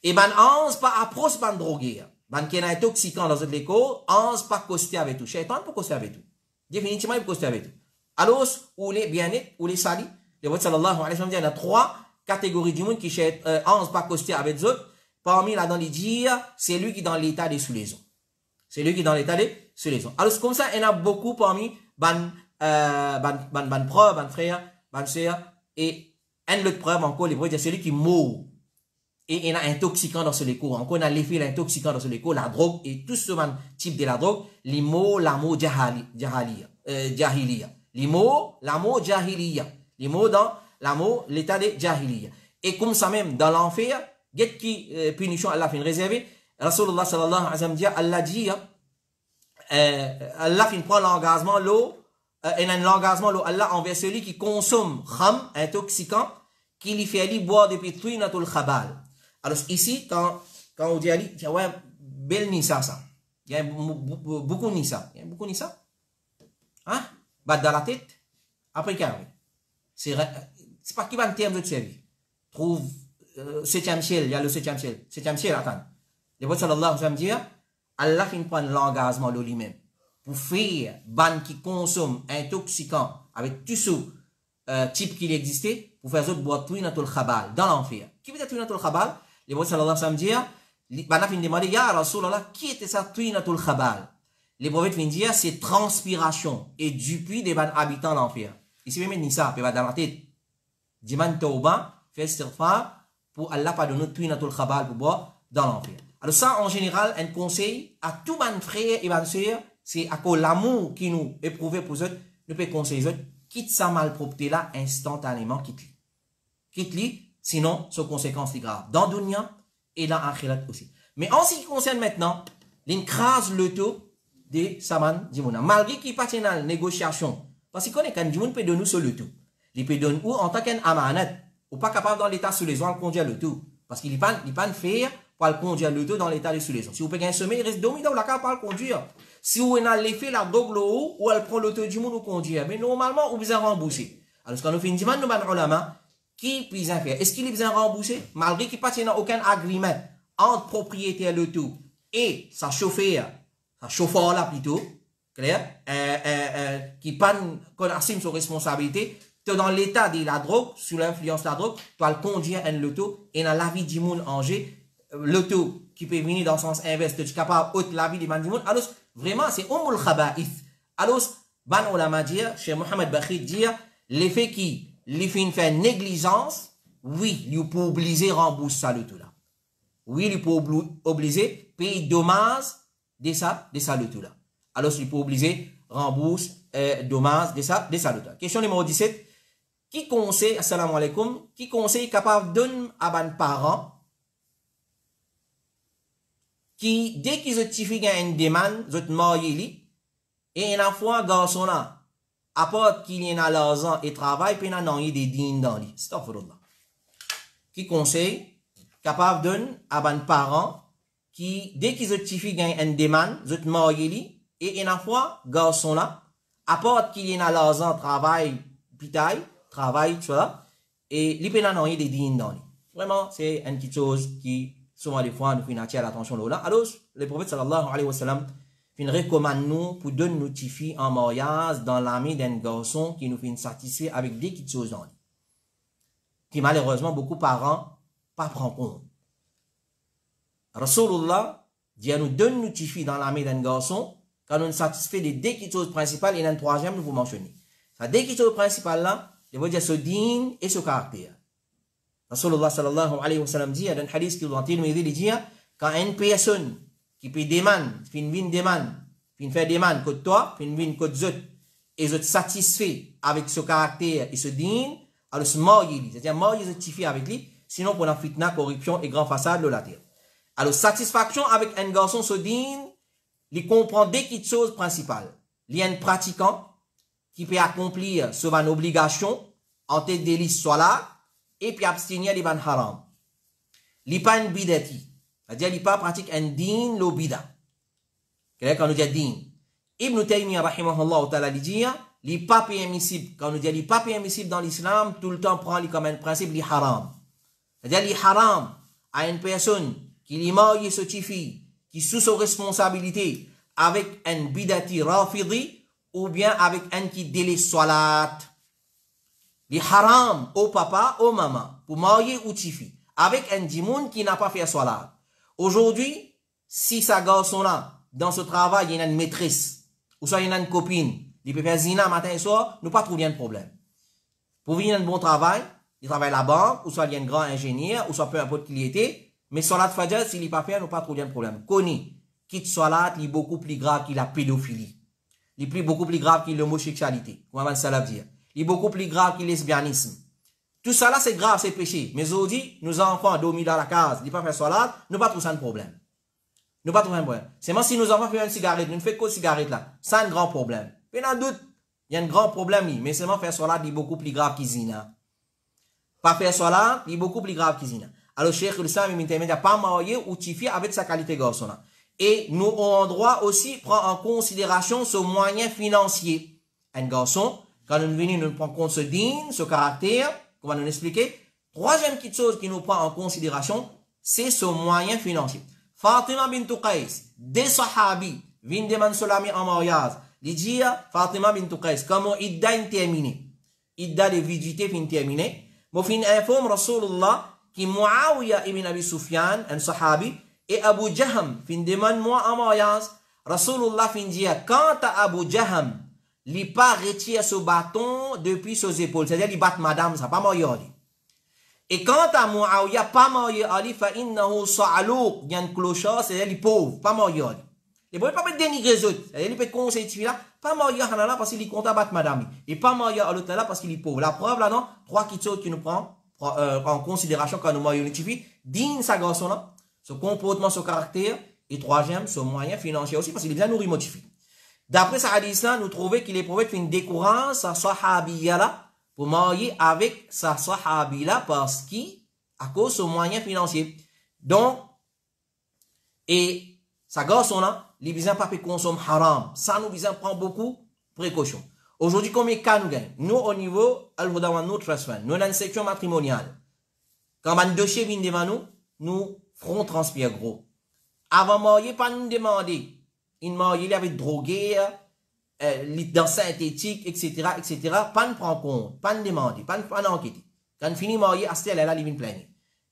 Et ben, onze pas approche, ban drogué. Ban qui est intoxicant dans l'écho, onze pas coster avec tout. Shaitan pour coster avec tout. Définitivement, il peut coster avec tout. Alors, ou les bien-être, ou les salis, le prophète sallallahu alayhi wa sallam dit, il y a 3 catégories du monde qui cherchent 11 pas coster avec eux. Parmi là dans les dires, c'est lui qui est dans l'état des sous-lésions. C'est lui qui est dans l'état des sous-lésions. Alors, c'est comme ça, il y en a beaucoup parmi ban preuve, ban frère, ban sœur, et un autre preuve encore, les prophètes, c'est celui qui meurt. Et il y a intoxicant dans ce léco. Encore, on a l'effet intoxicant dans ce léco, la drogue, et tout ce type de la drogue, les mots, la mot jahiliya. Les mots, la mot jahiliya. Les mots dans la mot, l'état de jahiliya. Et comme ça même, dans l'enfer, qu'est-ce qui punition Allah fin réservé? Rasulullah sallallahu alayhi wa sallam dit, Allah dit, Allah fin prend l'engagement, l'eau, et l'engagement, l'eau, Allah envers celui qui consomme kham, intoxicant, qui lui fait aller boire depuis tuinatul khabal. Alors ici, quand on dit Ali, il y a ouais, bel nissa ça. Il y a beaucoup nissa. Il y a beaucoup nissa. Hein? Bat dans la tête. Après carré. C'est pas qui va en termes de service. Trouve 7e ciel, il y a le 7e ciel. 7e ciel, attends. Le prophète sallallahu alayhi wa sallam dit, Allah fin prendre l'engagement de lui-même pour faire ban qui consomme intoxicant avec tout ce type qu'il existait pour faire autres boire tuinatul khabal dans l'enfer. Qui veut dire tuinatul khabal? Le prophète sallallahu alayhi wa sallam dit, Bana fin demandé, ya Rasulallah, qui était ça, tuinatul khabal? Les prophètes fin dire, c'est transpiration et dupuis des habitants de l'enfer. Ici, même Nisa, peut dans la tête. Diman tauba, fait istighfar, pour Allah pardonner tuinatul khabal pour boire dans l'enfer. Alors ça, en général, un conseil à tout ban frère et ban sœur, c'est à cause l'amour qui nous éprouve pour eux, nous peut conseiller eux, quitte sa malpropreté là, instantanément, quitte-lui. Quitte-lui, sinon, ses conséquences sont graves. Dans Dunya et dans Akhirat aussi. Mais en ce qui concerne maintenant, l'écrase le taux de Saman Dimouna. Malgré qu'il pas dans la négociation, parce qu'on est quand Dimoun peut donner sur le tout. Il peut donner ou en tant qu'un amanat, ou pas capable dans l'état sous les eaux, de conduire le tout. Parce qu'il n'est pas faire pour le conduire le tout dans l'état de sous les eaux. Si vous payez un sommet, il reste dominant, vous n'avez pas le conduire. Si vous avez l'effet, la drogue, l'eau, ou elle prend le tout du monde, vous conduire. Mais normalement, vous besoin rembourser. Alors, quand nous faisons une demande, nous avons ulama, qui peut faire? Est-ce qu'il est besoin rembourser? Malgré qu'il n'y a aucun agreement entre propriétaire le tout et sa chauffeur là plutôt, clair, qui panne, qu'on assume son responsabilité, dans l'état de la drogue, sous l'influence de la drogue, tu vas le conduire un loto, et dans la vie du monde en G, l'auto qui peut venir dans le sens inverse, tu es capable de la vie du monde. Alors, vraiment, c'est Umul Khaba'ith. Alors, Ban Olama dire, chez Mohamed Bakri dire, l'effet qui, l'effet fait négligence, oui, il peut obliger à rembourser ça le tout là. Oui, il peut obliger payer dommage de ça le tout là. Alors, il peut obliger rembourse dommage de ça le tout là. Question numéro 17. Qui conseille, assalamu alaikum, qui conseille capable de donner à ban parents qui, dès qu'ils justifient une demande, ils marié et une fois, garçon là, apporte qu'il y a l'argent et travail, puis il y a des dînes dans lui. C'est qui conseille capable de donner à ban parents qui, dès qu'ils justifient une demande, ils marié et une fois, garçon là, apporte qu'il y a l'argent, travail, pitaille, travail, tu vois, et les pénans des dînes dans lui. Vraiment, c'est une petite chose qui, souvent des fois, nous fait attirer l'attention là. Alors, le prophète sallallahu alayhi wa sallam, recommande nous pour donner nos filles en mariage dans l'ami d'un garçon qui nous fait satisfait avec des petites choses dans lui. Qui malheureusement, beaucoup de parents pas prennent compte. Rasulullah dit à nous donne nos filles dans l'ami d'un garçon quand nous satisfait des deux petites choses principales et un troisième, nous vous mentionnez. Ça, deux petites choses principales là, je veux dire ce digne et ce caractère. Rasulullah sallallahu alayhi wa sallam dit, dans un hadith qui doit dire, quand une personne qui peut demander, fin faire demande que toi, fin vin que zot, et zot satisfait avec ce caractère et ce digne, alors se marier, c'est-à-dire marier certifié avec lui, sinon pour la fitna, corruption et grand façade de la terre. Alors satisfaction avec un garçon ce digne, il comprend des petites choses principales. Il y a un pratiquant, qui peut accomplir ce van obligation en tête des listes soit là et puis abstenir les ban haram. Li pas un bidati, c'est-à-dire li pas pratique un din lo bida. Quand nous dit din, Ibn Taymiyyah rahimahullah ta'ala dit li pas permissible. Quand nous dit li pas permissible dans l'islam, tout le temps prend li comme un principe li haram. C'est-à-dire li haram à une personne qui li marie ce tifi, qui sous sa responsabilité avec un bidati rafidi ou bien avec un qui délaisse salat. Les haram au papa, au maman, pour marier ou tifi, avec un dimoun qui n'a pas fait salat. Aujourd'hui, si sa garçon là, dans ce travail, il y a une maîtresse, ou soit il y a une copine, il peut faire zina matin et soir, nous pas trouver un problème. Pour venir un bon travail, il travaille à la banque, ou soit il y a un grand ingénieur, ou soit peu importe qui il était, mais salat fajr, s'il n'est pas fait, nous pas trouver un problème. Koni, quitte salat, il est beaucoup plus grave que la pédophilie. Il est beaucoup plus grave que l'homosexualité. Comment ça veut dire? Il est beaucoup plus grave que le lesbianisme. Tout ça là, c'est grave, c'est péché. Mais aujourd'hui, nos enfants dorment dans la case, ils ne pas faire salat, nous pas trouver ça un problème. Nous pas trouver un problème. C'est moi si nos enfants font une cigarette, nous ne faisons que cigarette là. C'est un grand problème. Mais dans doute, il y a un grand problème, mais seulement faire salat, il est beaucoup plus grave que zina. Pas faire salat, il est beaucoup plus grave que zina. Alors, Cheikh Islam, il n'a pas marié ou tifié avec sa qualité garçon là. Et nous, on droit aussi prendre en considération ce moyen financier. Un garçon, quand nous venons, nous prenons en compte ce digne, ce caractère, qu'on va nous expliquer. Troisième petite chose qui nous prend en considération, c'est ce moyen financier. Fatima bint Qais, des sahabi, viennent demander Solami en mariage. Il dit, Fatima bint Qais, comment idda est terminé? Idda de vidité fin terminé. Moi, fin informe Rasulullah, qui Muawiyah ibn Abi Sufyan, un sahabi, Et Abu Jaham, fin demande moi en mariage, Rasulullah fin dit, quand à Abu Jaham, il pas retire ce bâton depuis ses épaules, c'est-à-dire il bat madame, ça pas marié. Et quant à Muawiya, pas marié Ali, fa innahu sa'alouq, il y a un clochard, c'est-à-dire il pauvre, pas marié Ali. Et bon, il peut pas dénigrer les autres, c'est-à-dire il peut conseiller celui là, pas marié Hanala parce qu'il est content battre madame, et pas marié à l'autre là parce qu'il est pauvre. La preuve là, non, trois qui nous prend en considération quand nous marions une fille, digne sa garçon là, ce comportement, ce caractère, et troisième, ce moyen financier aussi, parce qu'il est bien nourri motivé. D'après ce hadith-là, nous trouvons qu'il est prouvé qu'il décourage sa sahabiya là pour marier avec sa sahabiya là parce qu'à cause de ce moyen financier. Donc, et sa garçon là, les besoins pas consomment haram. Ça nous besoin prendre beaucoup de précautions. Aujourd'hui, combien de cas nous gagnons? Nous, au niveau, Al-Hudawan, nous, trust fund, nous, dans une section matrimoniale. Quand un dossier vient devant nous, nous ferons transpire gros. Avant de marier, pas nous demander. Une mariée, il avait drogué, dans synthétique, etc., etc. Pas nous prendre compte, pas nous demander, pas nous enquêter. Quand on finit marié, à ce elle a une pleine.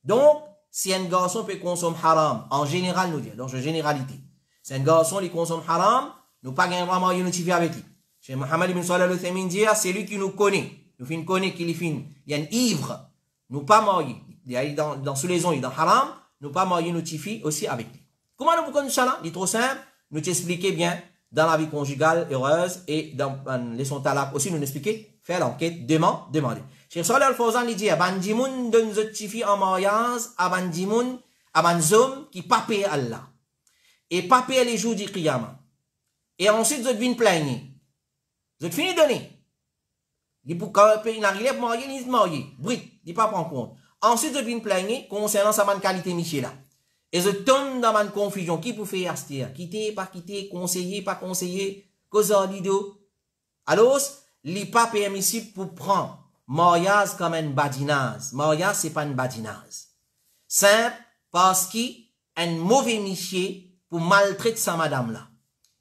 Donc, si un garçon peut consommer haram, en général, nous disons, donc, généralité. Si un garçon, il consomme haram, nous pas gagner vraiment marié notifié avec lui. Chez Mohammed ibn Salah al-Uthaymin dit, c'est lui qui nous connaît. Nous fin connaît qu'il est fin. Il y a un ivre. Nous pas marié. Il y a dans sous les ongles, dans haram, nous pas marié notifié aussi avec lui. Comment nous connaissons ça là? Il est trop simple. Nous t'expliquer bien dans la vie conjugale heureuse et dans les sons talak aussi nous expliquer, faire l'enquête, demander. Cheikh Salih Al-Fawzan lui dit, Abandimoun donne zotifi en mariage, Abandimoun, Abanzom qui pas paye Allah. Et pas paye les jours du Qiyamah. Et ensuite, vous venez plaigner. Vous fini de donner. Quand il arrive pour marier, il se marier. Brit, il pas prendre compte. Ensuite, vous venez plaigner concernant sa bonne qualité Michel là. Et je tombe dans ma confusion. Qui peut faire astir? Quitter, pas quitter, conseiller, pas conseiller, cause lido. Alors, il n'est pas permissible pour prendre mariage comme un badinage. Mariage, c'est pas un badinage. Simple, parce qu'il a un mauvais monsieur pour maltraiter sa madame là.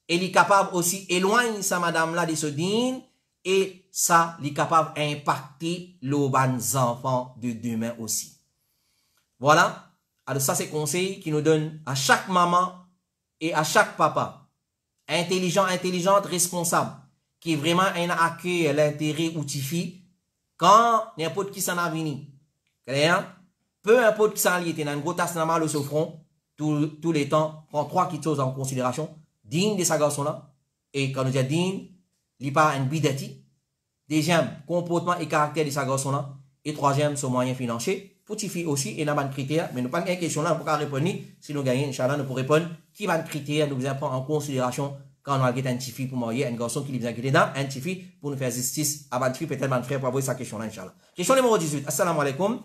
Et il est capable aussi d'éloigner sa madame là de ce digne. Et ça, il est capable d'impacter les enfants de demain aussi. Voilà. Alors ça, c'est conseil qui nous donne à chaque maman et à chaque papa, intelligente, responsable, qui est vraiment un accueil l'intérêt outil quand n'importe qui s'en a venu. Peu importe qui s'en a lié, dans une gros tasse normal au front, tous les temps, prend trois petites choses en considération, digne de sa garçon-là, et quand nous disons digne, il n'y a pas un bidati. Deuxième, comportement et caractère de sa garçon-là, et troisième, son moyen financier. Petit fille aussi, et n'a pas de critères, mais nous pas une question là, pour qu'on répondre, si nous gagnons, Inch'Allah, nous pourrons répondre, qui va de critères, nous devons prendre en considération, quand on a un petit fille pour marier, un garçon qui nous a guidé dans, un petit fille pour nous faire justice, à un fille, peut-être un frère pour avoir sa question là, Inch'Allah. Question numéro 18, assalamu alaikum.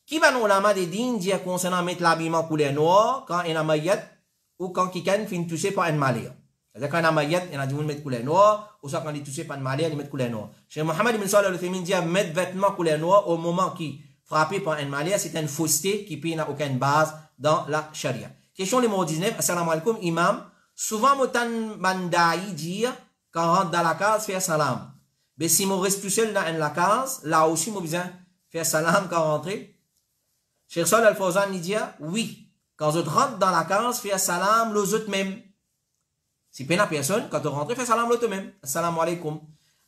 Qui va nous lama des dignes dire concernant mettre l'habillement couleur noir, quand il a maillette, ou quand quelqu'un finit touché par un malheur. C'est-à-dire quand il a maillette, il a dit, mettre couleur noire, ou soit quand il est touché par un malheur, il met couleur noire. Chez Mohammed ibn Salah al-Uthaymin dit, mettre vêtements couleur noire au moment qui frappé par un malheur, c'est une fausseté qui n'a aucune base dans la charia. Question numéro 19, assalamu alaikum, imam. Souvent, motan mandaï dire, quand on rentre dans la case, faire salam. Mais si on reste tout seul dans la case, là aussi, on besoin faire salam quand on rentre. Cheikh Salih Al-Fawzan dit, oui, quand on rentre dans la case, faire salam les autres même. Si pas personne, quand on rentre, faire salam les autres même. Assalamu alaikum.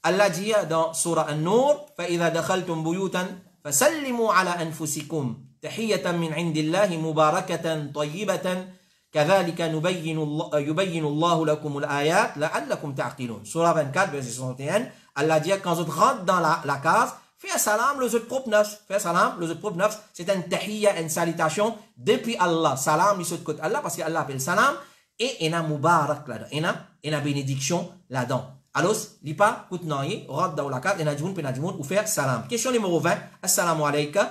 Allah dit dans Surah An-Nur, فَإِذَا دَخَلْتُمْ بُيُوتًا فسلموا على أنفسكم تحية من عند الله مباركة طيبة كذلك يبين الله لكم الآيات لعلكم تعقلون. Surah 24, verset 61, Allah dit quand vous rentrez dans la case, fais salam les autres propres neufs. Fais salam les autres propres neufs. C'est une tahiyya, une salutation depuis Allah. Salam, il se côté Allah parce qu'Allah appelle salam et il y a mubarak là-dedans. Il y a bénédiction là-dedans. Alors, lipa koutnaye, rentre dans la case, et nadjimoun, ou faire salam. Question numéro 20, assalamu alaikum,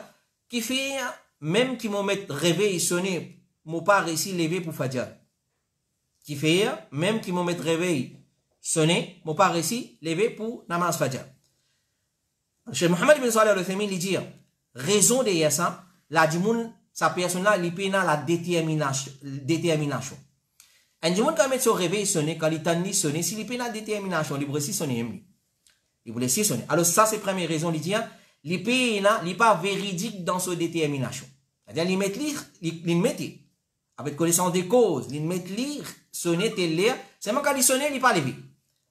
qui fait, même qui m'ont met réveil sonné, m'ont pas réussi lever pour Fajr. Qui fait, même qui m'ont met réveil sonné, m'ont pas réussi lever pour Namaz Fajr. Chez Mohammed ibn Salih al-Uthaymin, il dit, raison de ça, la djimoun, sa personne là, il la détermination. Un jour, quand il se réveille sonner, quand il t'a sonner, s'il y a une détermination, il voulait sonner. Il voulait sonner. Alors, ça, c'est la première raison. Il dit, il n'est pas véridique dans sa détermination. C'est-à-dire, il met. avec connaissance des causes, il met lire, sonner, lire, c'est même quand il sonne, il pas levé.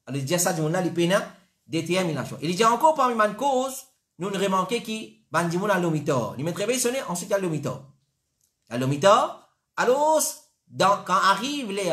Alors il dit ça, il a détermination. Il dit encore parmi les causes, nous remarquons qui, bandimon a l'omitor. Il met réveil sonner, ensuite il y a l'omitor. Il y a l'omitor, alors, quand arrive les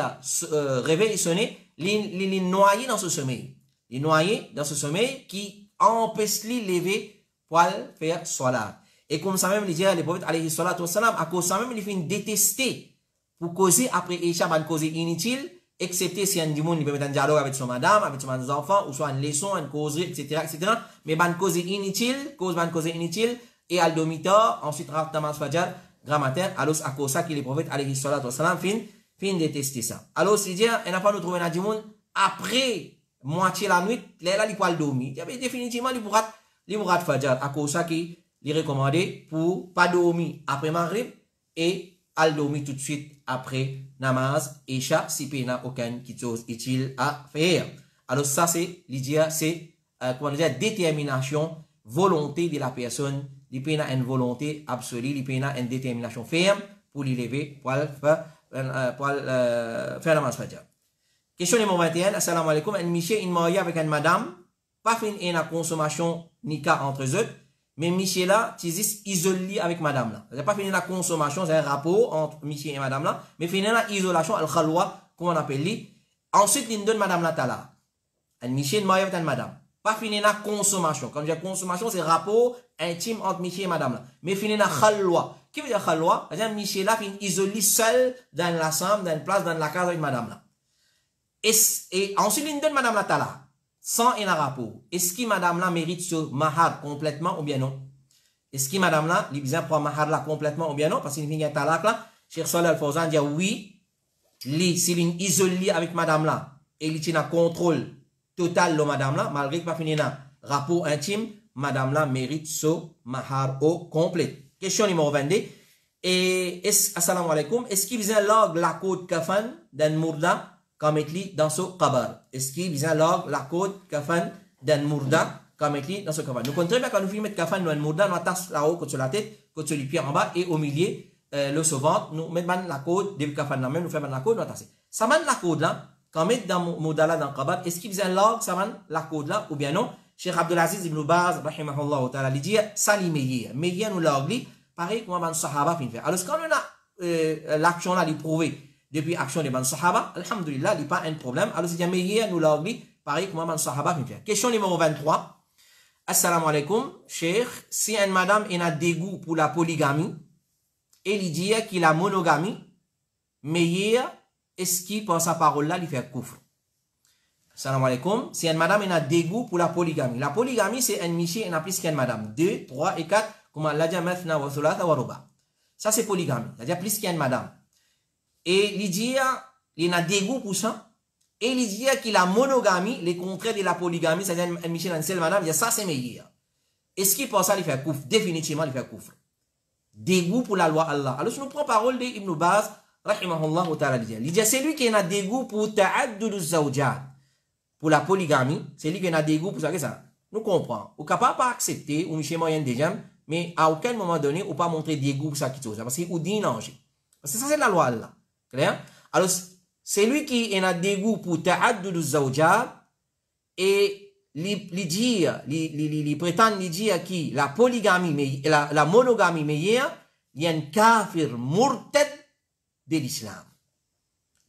réveil sonner, il est noyé dans ce sommeil. Il est noyé dans ce sommeil qui empêche lui lever pour faire salat. Et comme ça même, il dit, le prophète, alayhi salatu wassalam, à cause de ça même, il fait une détester pour causer après Isha, une cause inutile, excepté si un monde, il peut mettre un dialogue avec son madame, avec son enfant, ou soit une leçon, une causerie, etc., etc. Mais une cause inutile, et al domitor, ensuite, Raftamas Fajr, grammaire, alors à cause de ça, qu'il est prophète, alayhi salatu wassalam, fin détester ça. Alors, il dit, il n'a pas nous trouvé un monde, après, moitié la nuit, là, il peut dormir. Définitivement, il pourra Fajr, à cause de ça, qu'il est recommandé pour pas dormir après Maghrib et al dormir tout de suite après namaz Isha si il n'y a aucune chose utile à faire. Alors ça c'est l'idée, c'est comment dire, détermination, volonté de la personne, il peut y avoir une volonté absolue, il peut y avoir une détermination ferme pour l'élever, pour faire namaz Fajr. Question numéro 21, assalamu alaikum, un monsieur est marié avec une madame, pas fin une consommation nika entre eux, mais monsieur là, tu dis isolé avec madame là. C'est pas fini la consommation, c'est un rapport entre monsieur et madame là, mais fini la isolation, al-khalwa, comme on appelle lui. Ensuite, il donne madame là, tala. Un monsieur marié avec une madame. Pas fini la consommation. Quand je dis consommation, c'est rapport intime entre monsieur et madame là. Mais fini la khalwa. Qui veut dire khalwa? C'est-à-dire monsieur là, fin isolé seul dans la chambre, dans une place, dans la case avec madame là. Et ensuite, il donne madame là, tala. Sans un rapport. Est-ce que madame là mérite ce mahar complètement ou bien non? Est-ce que madame là, il besoin pour mahar là complètement ou bien non? Parce qu'il vient de talak là, Cheikh Saleh Al-Fawzan dit oui, s'il est isolé avec madame là, et il a un contrôle total de madame là, malgré qu'il n'a pas fini un rapport intime, madame là mérite ce mahar au complet. Question numéro 22. Et assalamu alaikum, est-ce qu'il vient log la code kafan d'un mourda? Comme écrit dans ce kabar. Est-ce qu'il vient log la code kafan d'un mourda comme écrit dans ce kabar. Nous comptons bien quand nous filmons kafan dans un mourda, nous attache là-haut, côté sur la tête, côté sur les pieds en bas et au milieu, le sauvant, nous mettons la code, début kafan là même, nous faisons la code, nous attacher. Ça mène la code là, quand on met dans le mourda là dans le kabar, est-ce qu'il vient log, ça mène la code là ou bien non? Cheikh Abdelaziz ibn Baz, rahimahullah ta'ala, il dit, ça li meilleur nous log pareil comme un sahaba fin faire. Alors quand on a l'action là, il prouvé, depuis action des ban sahaba, alhamdulillah, il n'y a pas un problème. Alors, c'est bien meilleur, nous l'avons dit, pareil que ban sahaba. Question numéro 23. Assalamu alaikum, cheikh, si une madame a dégoût pour la polygamie, et il dit qu'il a monogamie, meilleur, est-ce qu'il, par sa parole là, il fait couvre? Assalamu alaikum, si une madame a dégoût pour la polygamie. La polygamie, c'est un monsieur, il a plus qu'une madame. 2, 3 et 4, comme Allah dit, mathna wa thulatha wa ruba. Ça, c'est polygamie. C'est-à-dire plus qu'une madame. Et il dit, il a dégoût pour ça. Et il dit qu'il a monogamie, les contraires de la polygamie, c'est-à-dire un monsieur une seule madame, il dit ça c'est meilleur. Est-ce qu'il pense ça, il fait couvre? Définitivement, il fait couvre. Dégoût pour la loi Allah. Alors, si nous prenons parole de Ibn Baz, rahimahullah ta'ala, il dit, c'est lui qui a dégoût pour ta'addud zawjat, pour la polygamie, c'est lui qui a dégoût pour ça, que ça. Nous comprenons. Ou capable pas accepter, ou monsieur moyen déjà, mais à aucun moment donné, ou pas montrer dégoût pour ça qui chose. Parce qu'il dit non. Parce que ça c'est la loi Allah. Clair? Alors, c'est lui qui a dégoût pour ta'addud zawjat et il prétend dire qui la polygamie, la monogamie meilleure, il y a un kafir murtad de l'islam.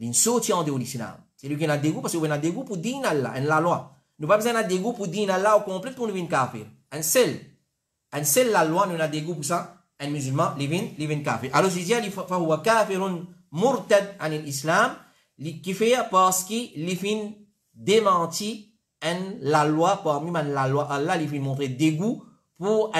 Il y a une sortie de l'islam. C'est lui qui a dégoût parce qu'il a dégoût pour din Allah, la loi. Nous n'avons pas besoin de dégoût pour din Allah au complet pour nous devenir kafir. Un seul la loi, nous avons dégoût pour ça. Un musulman, il vient kafir. Alors, je dis, il faut kafirun murtad en l'islam, qui fait parce qu'il fin démenti la loi parmi la loi Allah, il fin montrer dégoût pour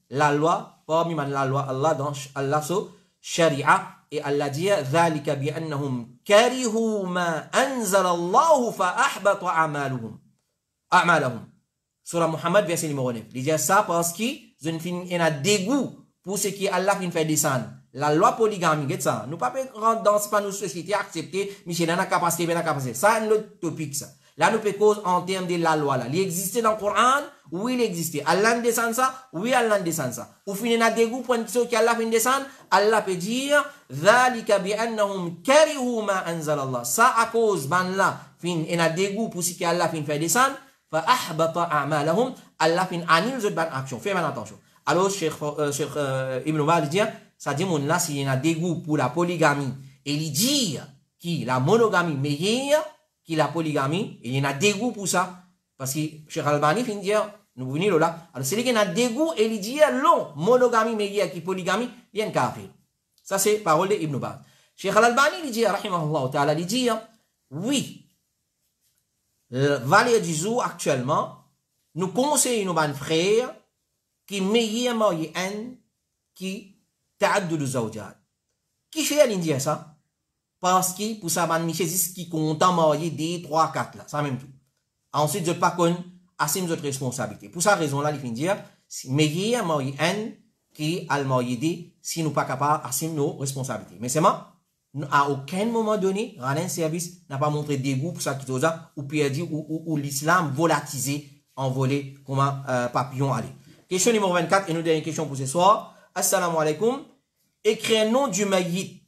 la loi parmi la loi Allah dans Allah so sharia et Allah dit ذلك بأنهم كرهوا ما أنزل الله فأحبط أعمالهم. Surah Muhammad verset numéro 9. Il dit ça parce qu'ils ont un dégoût pour ce qui Allah fin fait descendre. La loi polygamie, c'est ça. Nous ne pouvons pas rentrer dans cette société accepter, Michel, n'a capacité, n'a capacité. Ça, c'est notre topic, ça. Là, nous pouvons cause en termes de la loi là. Il existait dans le Coran, oui, il existait. Allah descend ça, oui, Allah descend ça. Ou finit na dégoût pour une chose qu'Allah fin descend, Allah peut dire, ذَلِكَ بِأَنَّهُمْ كَرِهُوا مَا أَنزَلَ اللَّهُ. Ça à cause ban là, fin et na dégoût pour ce qu'Allah fin fait descendre, فَأَحْبَطَ أَعْمَالَهُمْ. Allah fin annule cette bonne action. Fais bien attention. Alors, Cheikh Ibn Baz dit, ça dit mon là, s'il y a un dégoût pour la polygamie, et il dit que la monogamie meilleure que la polygamie, et il y a un dégoût pour ça. Parce que Cheikh Albani fin dire, nous venons là, alors c'est qu'il y a un dégoût, et il dit, non, monogamie meilleure que polygamie, il y a un kafir. Ça c'est parole de Ibn Baz. Cheikh Albani, il dit, rahimahullah ta'ala, il dit, oui, valeur du jour actuellement, nous conseillons nos frères qui meilleur marié un qui ta'addud zawjat. Qui fait l'Indien ça? Parce que pour ça, man, qui content marier des 3, 4 là, ça même tout. Ensuite, je pas qu'on assume notre responsabilité. Pour cette raison là, il finit dire, meilleur marié un qui a le marié des, si nous pas capables d'assumer nos responsabilités. Mais c'est moi, à aucun moment donné, un service n'a pas montré dégoût pour ça qui chose ou perdu ou l'islam volatilisé, envolé, comme un papillon aller. Question numéro 24, et nous dernière question pour ce soir. Assalamu alaikum. Écris un nom du maït.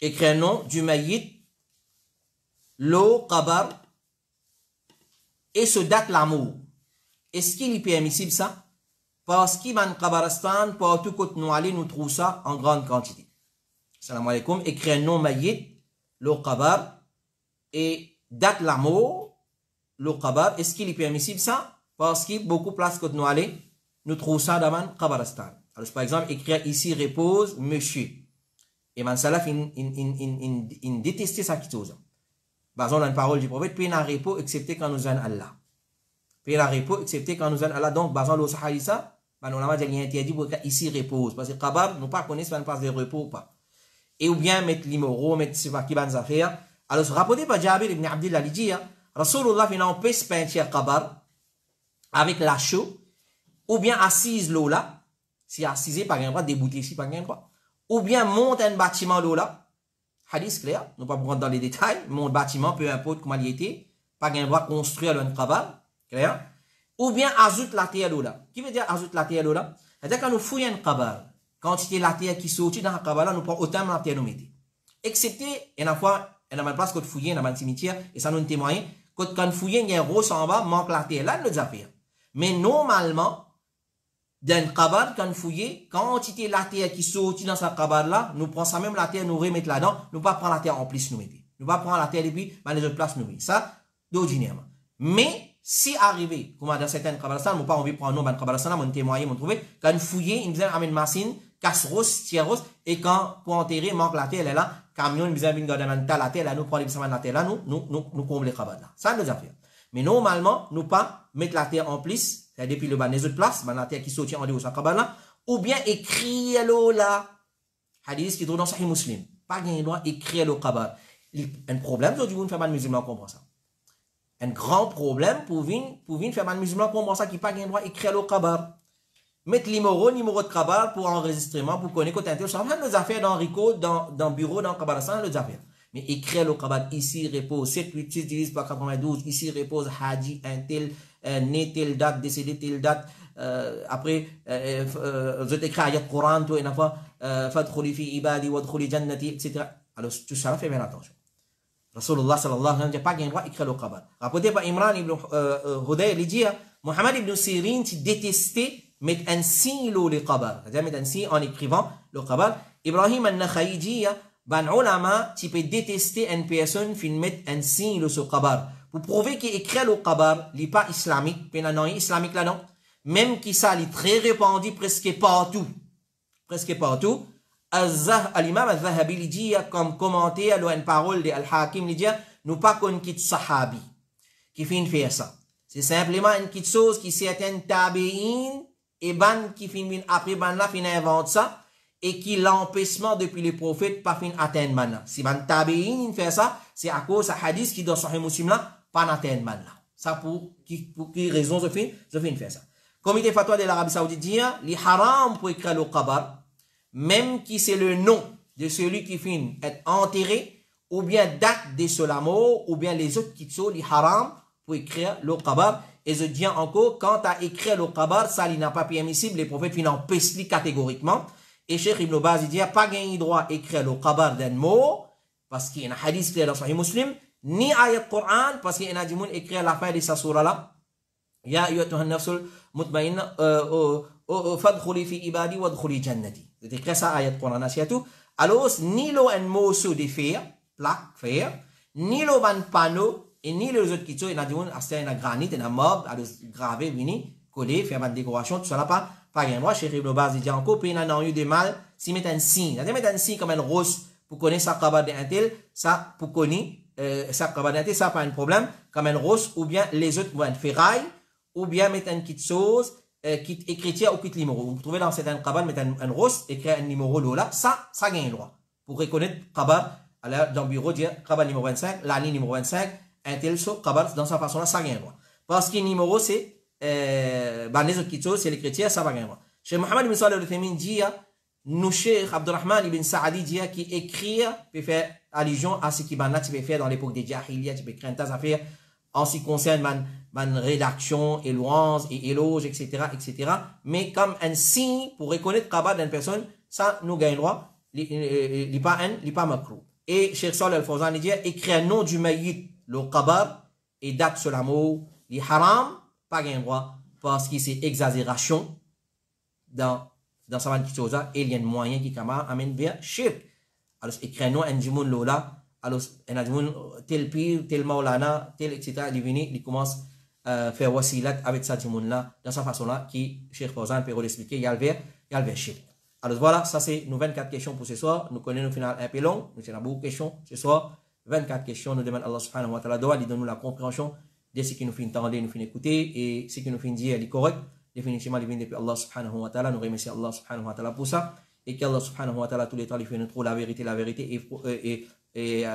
Écris un nom du maït. L'eau, qabar. Et ce date l'amour. Est-ce qu'il est permissible ça? Parce qu'il man qabaristan, partout côté nous aller, nous trouvons ça en grande quantité. Assalamu alaikum. Écris un nom maït. L'eau, qabar. Et date l'amour. L'eau, qabar. Est-ce qu'il est permissible ça? Parce que beaucoup de places que nous allons, nous trouvons ça dans le Qabaristan. Alors, par exemple, écrire ici repose monsieur. Et man salaf, il détestait ça qui chose. Par exemple, dans la parole du prophète, puis n'a repos excepté quand nous allons Allah. Puis n'a repos excepté quand nous allons Allah. Donc, par exemple, le Sahayisa, on a dit interdit pour ici repose. Parce que Qabar, nous pas connaissons une place de repos ou pas. Et ou bien mettre l'imoro, mettre ce qui va nous affaires. Alors, rapporté par Jabir ibn Abdillah, il dit, Rasulullah, il empêche peinture Qabar avec la chaux, ou bien assise l'eau là, si assise par un droit, débouter ici par un droit, ou bien monte un bâtiment l'eau là, hadith clair, nous ne pas rentrer dans les détails, mon bâtiment, peu importe comment il était, par un droit construire un cabal, clair, ou bien ajoute la terre l'eau là. Qui veut dire ajoute la terre l'eau là? C'est-à-dire quand nous fouillons un cabal, quand il y a la terre qui sortit dans le cabal là, nous prenons autant de la terre nous mettons. Excepté, il y a une fois, il y a une place qu'on fouille dans un cimetière, et ça nous témoigne, quand nous fouillons, il y a un rose en bas, manque la terre là, nous affaires. Mais normalement, dans le cabal, quand nous fouillons, quantité de la terre qui sortit dans ce cabal là, nous prenons ça même la terre, nous remettons là-dedans, nous pas prendre la terre en plus, nous mettons. Nous pas prendre la terre et puis, dans les autres places, nous mettons. Ça, d'ordinairement. Mais, si arrivé, comme dans certaines cabalistan, nous pas envie de prendre nous, dans le cabalistan, nous témoigner, nous trouver, quand nous fouillons, nous faisons une machine, casse rose, tire rose, et quand, pour enterrer, manque la terre, elle est là, camion, nous faisons une garde la terre, là, nous prenons la terre là, nous comblons les cabal là. Ça, nous affaires. Mais normalement, nous pas mettre la terre en plus, c'est depuis le bas des autres places, la terre qui sortit en dehors de sa cabane ou bien écrire l'eau là. Hadith qui trouve dans Sahih Muslim. Pas gagner droit écrire l'eau cabane. Un problème, aujourd'hui, vous ne faites pas de musulmans comprendre ça. Un grand problème pour venir faire mal musulman comprendre ça qui pas gagner droit écrire l'eau cabane. Mettre numéro de cabane pour enregistrement, pour connaître côté intel. Ça va nos affaires dans Rico, dans bureau, dans cabane, ça nos affaires. Mais écrire le cabal, ici repose 7, 8, 6, divisé par 92, ici repose Haji, un tel, né telle date, décédé telle date, après, vous êtes écrit ayat Coran, tout, et une fois, fadkhuli fi ibadi, wadkhuli jannati, etc. Alors, tout ça, fait bien attention. Rasulullah sallallahu alayhi wa sallam n'a pas gagné droit d'écrire le cabal. Rapporté par Imran ibn Hudayr, il dit, Mohammed ibn Sirin, qui détestait mettre un signe le cabal. C'est-à-dire mettre un signe en écrivant le cabal. Ibrahim al-Nakha'i dit, ban ulama, tu peux détester une personne qui met un signe sur le qabar. Pour prouver qu'il écrit le qabar, il n'est pas islamique, puis il n'y a islamique là-dedans. Même qui ça, il est très répandu presque partout. Presque partout. L'imam al-Zahabi, il dit, comme commentaire, il y a une parole de Al-Hakim, il dit, nous pas qu'on quitte sahabi, qui finit faire ça. C'est simplement une petite chose qui certaines tabi'in, et ban qui finit après ban là, finit invente ça. Et qui l'empêchement depuis les prophètes pas fin atteindre maintenant. Si man tabi'in fait ça, c'est à cause de hadith qui dans Sahih Muslim là, pas atteindre maintenant. Ça pour qui raison je fin faire ça. Comité fatwa de l'Arabie Saoudite dit, li haram pour écrire le qabar, même qui c'est le nom de celui qui finit être enterré, ou bien date de Solamo, ou bien les autres qui sont les haram pour écrire le qabar. Et je dis encore, quand tu as écrit le qabar, ça n'a pas permissible, les prophètes n'en empêchent catégoriquement. Et Cheikh Ibn Baz dit, pas gagné droit à écrire le qabar d'un mot, parce qu'il y a un hadith clair dans Sahih Muslim, ni ayat Coran, parce qu'il y a un hadith écrit la fin de sa surah là. Ya ayyatuhan nafsul mutmainna fadkhuli fi ibadi wadkhuli jannati. C'est écrit ça ayat Coran asiatu. Alors, ni lo un mot sous des fer, plaque, fer, ni lo ban panneau, et ni les autres qui sont, il y a un granit, il y a un mob, gravé, vini, collé, faire une décoration, tout ça là pas rien. Moi, chez Ibn Baz, il dit encore, puis il y a eu des mal, s'il met un signe, il met un signe comme un rose, pour connaître sa qabar d'un tel, ça, pour connaître, sa qabar d'un tel, ça pas un problème, comme un rose, ou bien les autres vont être ferraille, ou bien mettre une petite chose, quitte écriture ou quitte numéro. Vous trouvez dans certains qabar, mettre un rose, écrire un numéro là, ça gagne le droit. Pour reconnaître qabar, dans le bureau, dire qabar numéro 25, la ligne numéro 25, un tel saut, qabar, dans sa façon là, ça gagne le droit. Parce que le numéro, c'est, les autres qui sont, c'est l'écriture, ça va gagner le droit. Cheikh Mohamed ibn Salih al-Uthaymin dit, nous, Cheikh Abdurrahman ibn Saadi dit, qui écrit, peut faire allusion à ce qui tu peux faire dans l'époque des Jahiliya, tu peux créer un tas d'affaires en ce qui concerne man rédaction, éloigne et éloge, etc., etc. Mais comme un signe pour reconnaître qabar d'une personne, ça nous gagne le droit, il n'est pas macrou. Et Cheikh Salih al-Fawzan dit, écrit un nom du maït, le qabar, et date sur la mot, les haram, pas gagne le droit, parce que c'est exagération dans sa chose, et il y a un moyen qui amène vers shirk. Alors, écrit un nom, un djimoun lola, alors, un djimoun, tel pire, tel maulana, tel, etc., il commence à faire wasilat avec sa djimoun là, dans sa façon là, qui, Cheikh Fawzan peut l'expliquer, il y a le vers shirk. Alors voilà, ça c'est nos 24 questions pour ce soir. Nous connaissons le final un peu long, nous avons beaucoup de questions ce soir. 24 questions, nous demandons Allah subhanahu wa ta'ala doit, il donne nous la compréhension de ce qui nous fait entendre, nous fait écouter, et ce qui nous fait dire est correct. Définitivement, il vient depuis Allah subhanahu wa ta'ala. Nous remercions Allah subhanahu wa ta'ala pour ça. Et qu'Allah subhanahu wa ta'ala, tous les temps, il fait nous trouver la vérité, et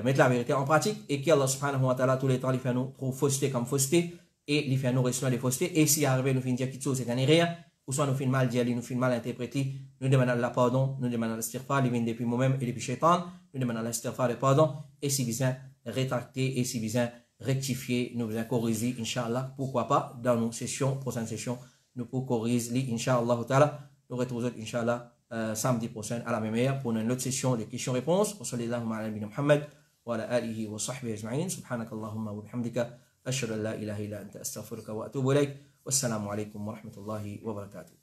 mettre la vérité en pratique. Et qu'Allah subhanahu wa ta'ala, tous les temps, il fait nous trouver fausseté comme fausseté, et il fait nous recevoir les faussetés. Et si arrivé, nous fait dire quelque chose, c'est rien. Ou soit nous fait mal dire, nous fait mal interpréter, nous demandons la pardon, nous demandons l'istighfar, il vient depuis moi-même et depuis Shaitan, nous demandons l'istighfar et pardon, et si besoin rétracter, et si besoin rectifier, nous besoin corriger, Inch'Allah, pourquoi pas, dans nos sessions, prochaine session, nous pouvons corriger, Inch'Allah, nous retrouvons, Inch'Allah, samedi prochain à la même heure pour une autre session de questions-réponses. Wa sallallahu ala nabina Muhammad wa ala alihi wa sahbihi ajma'in. Subhanakallahumma wa bihamdika. Ashhadu an la ilaha illa anta astaghfiruka wa atubu ilayk. Wassalamu alaikum wa rahmatullahi wa barakatuh.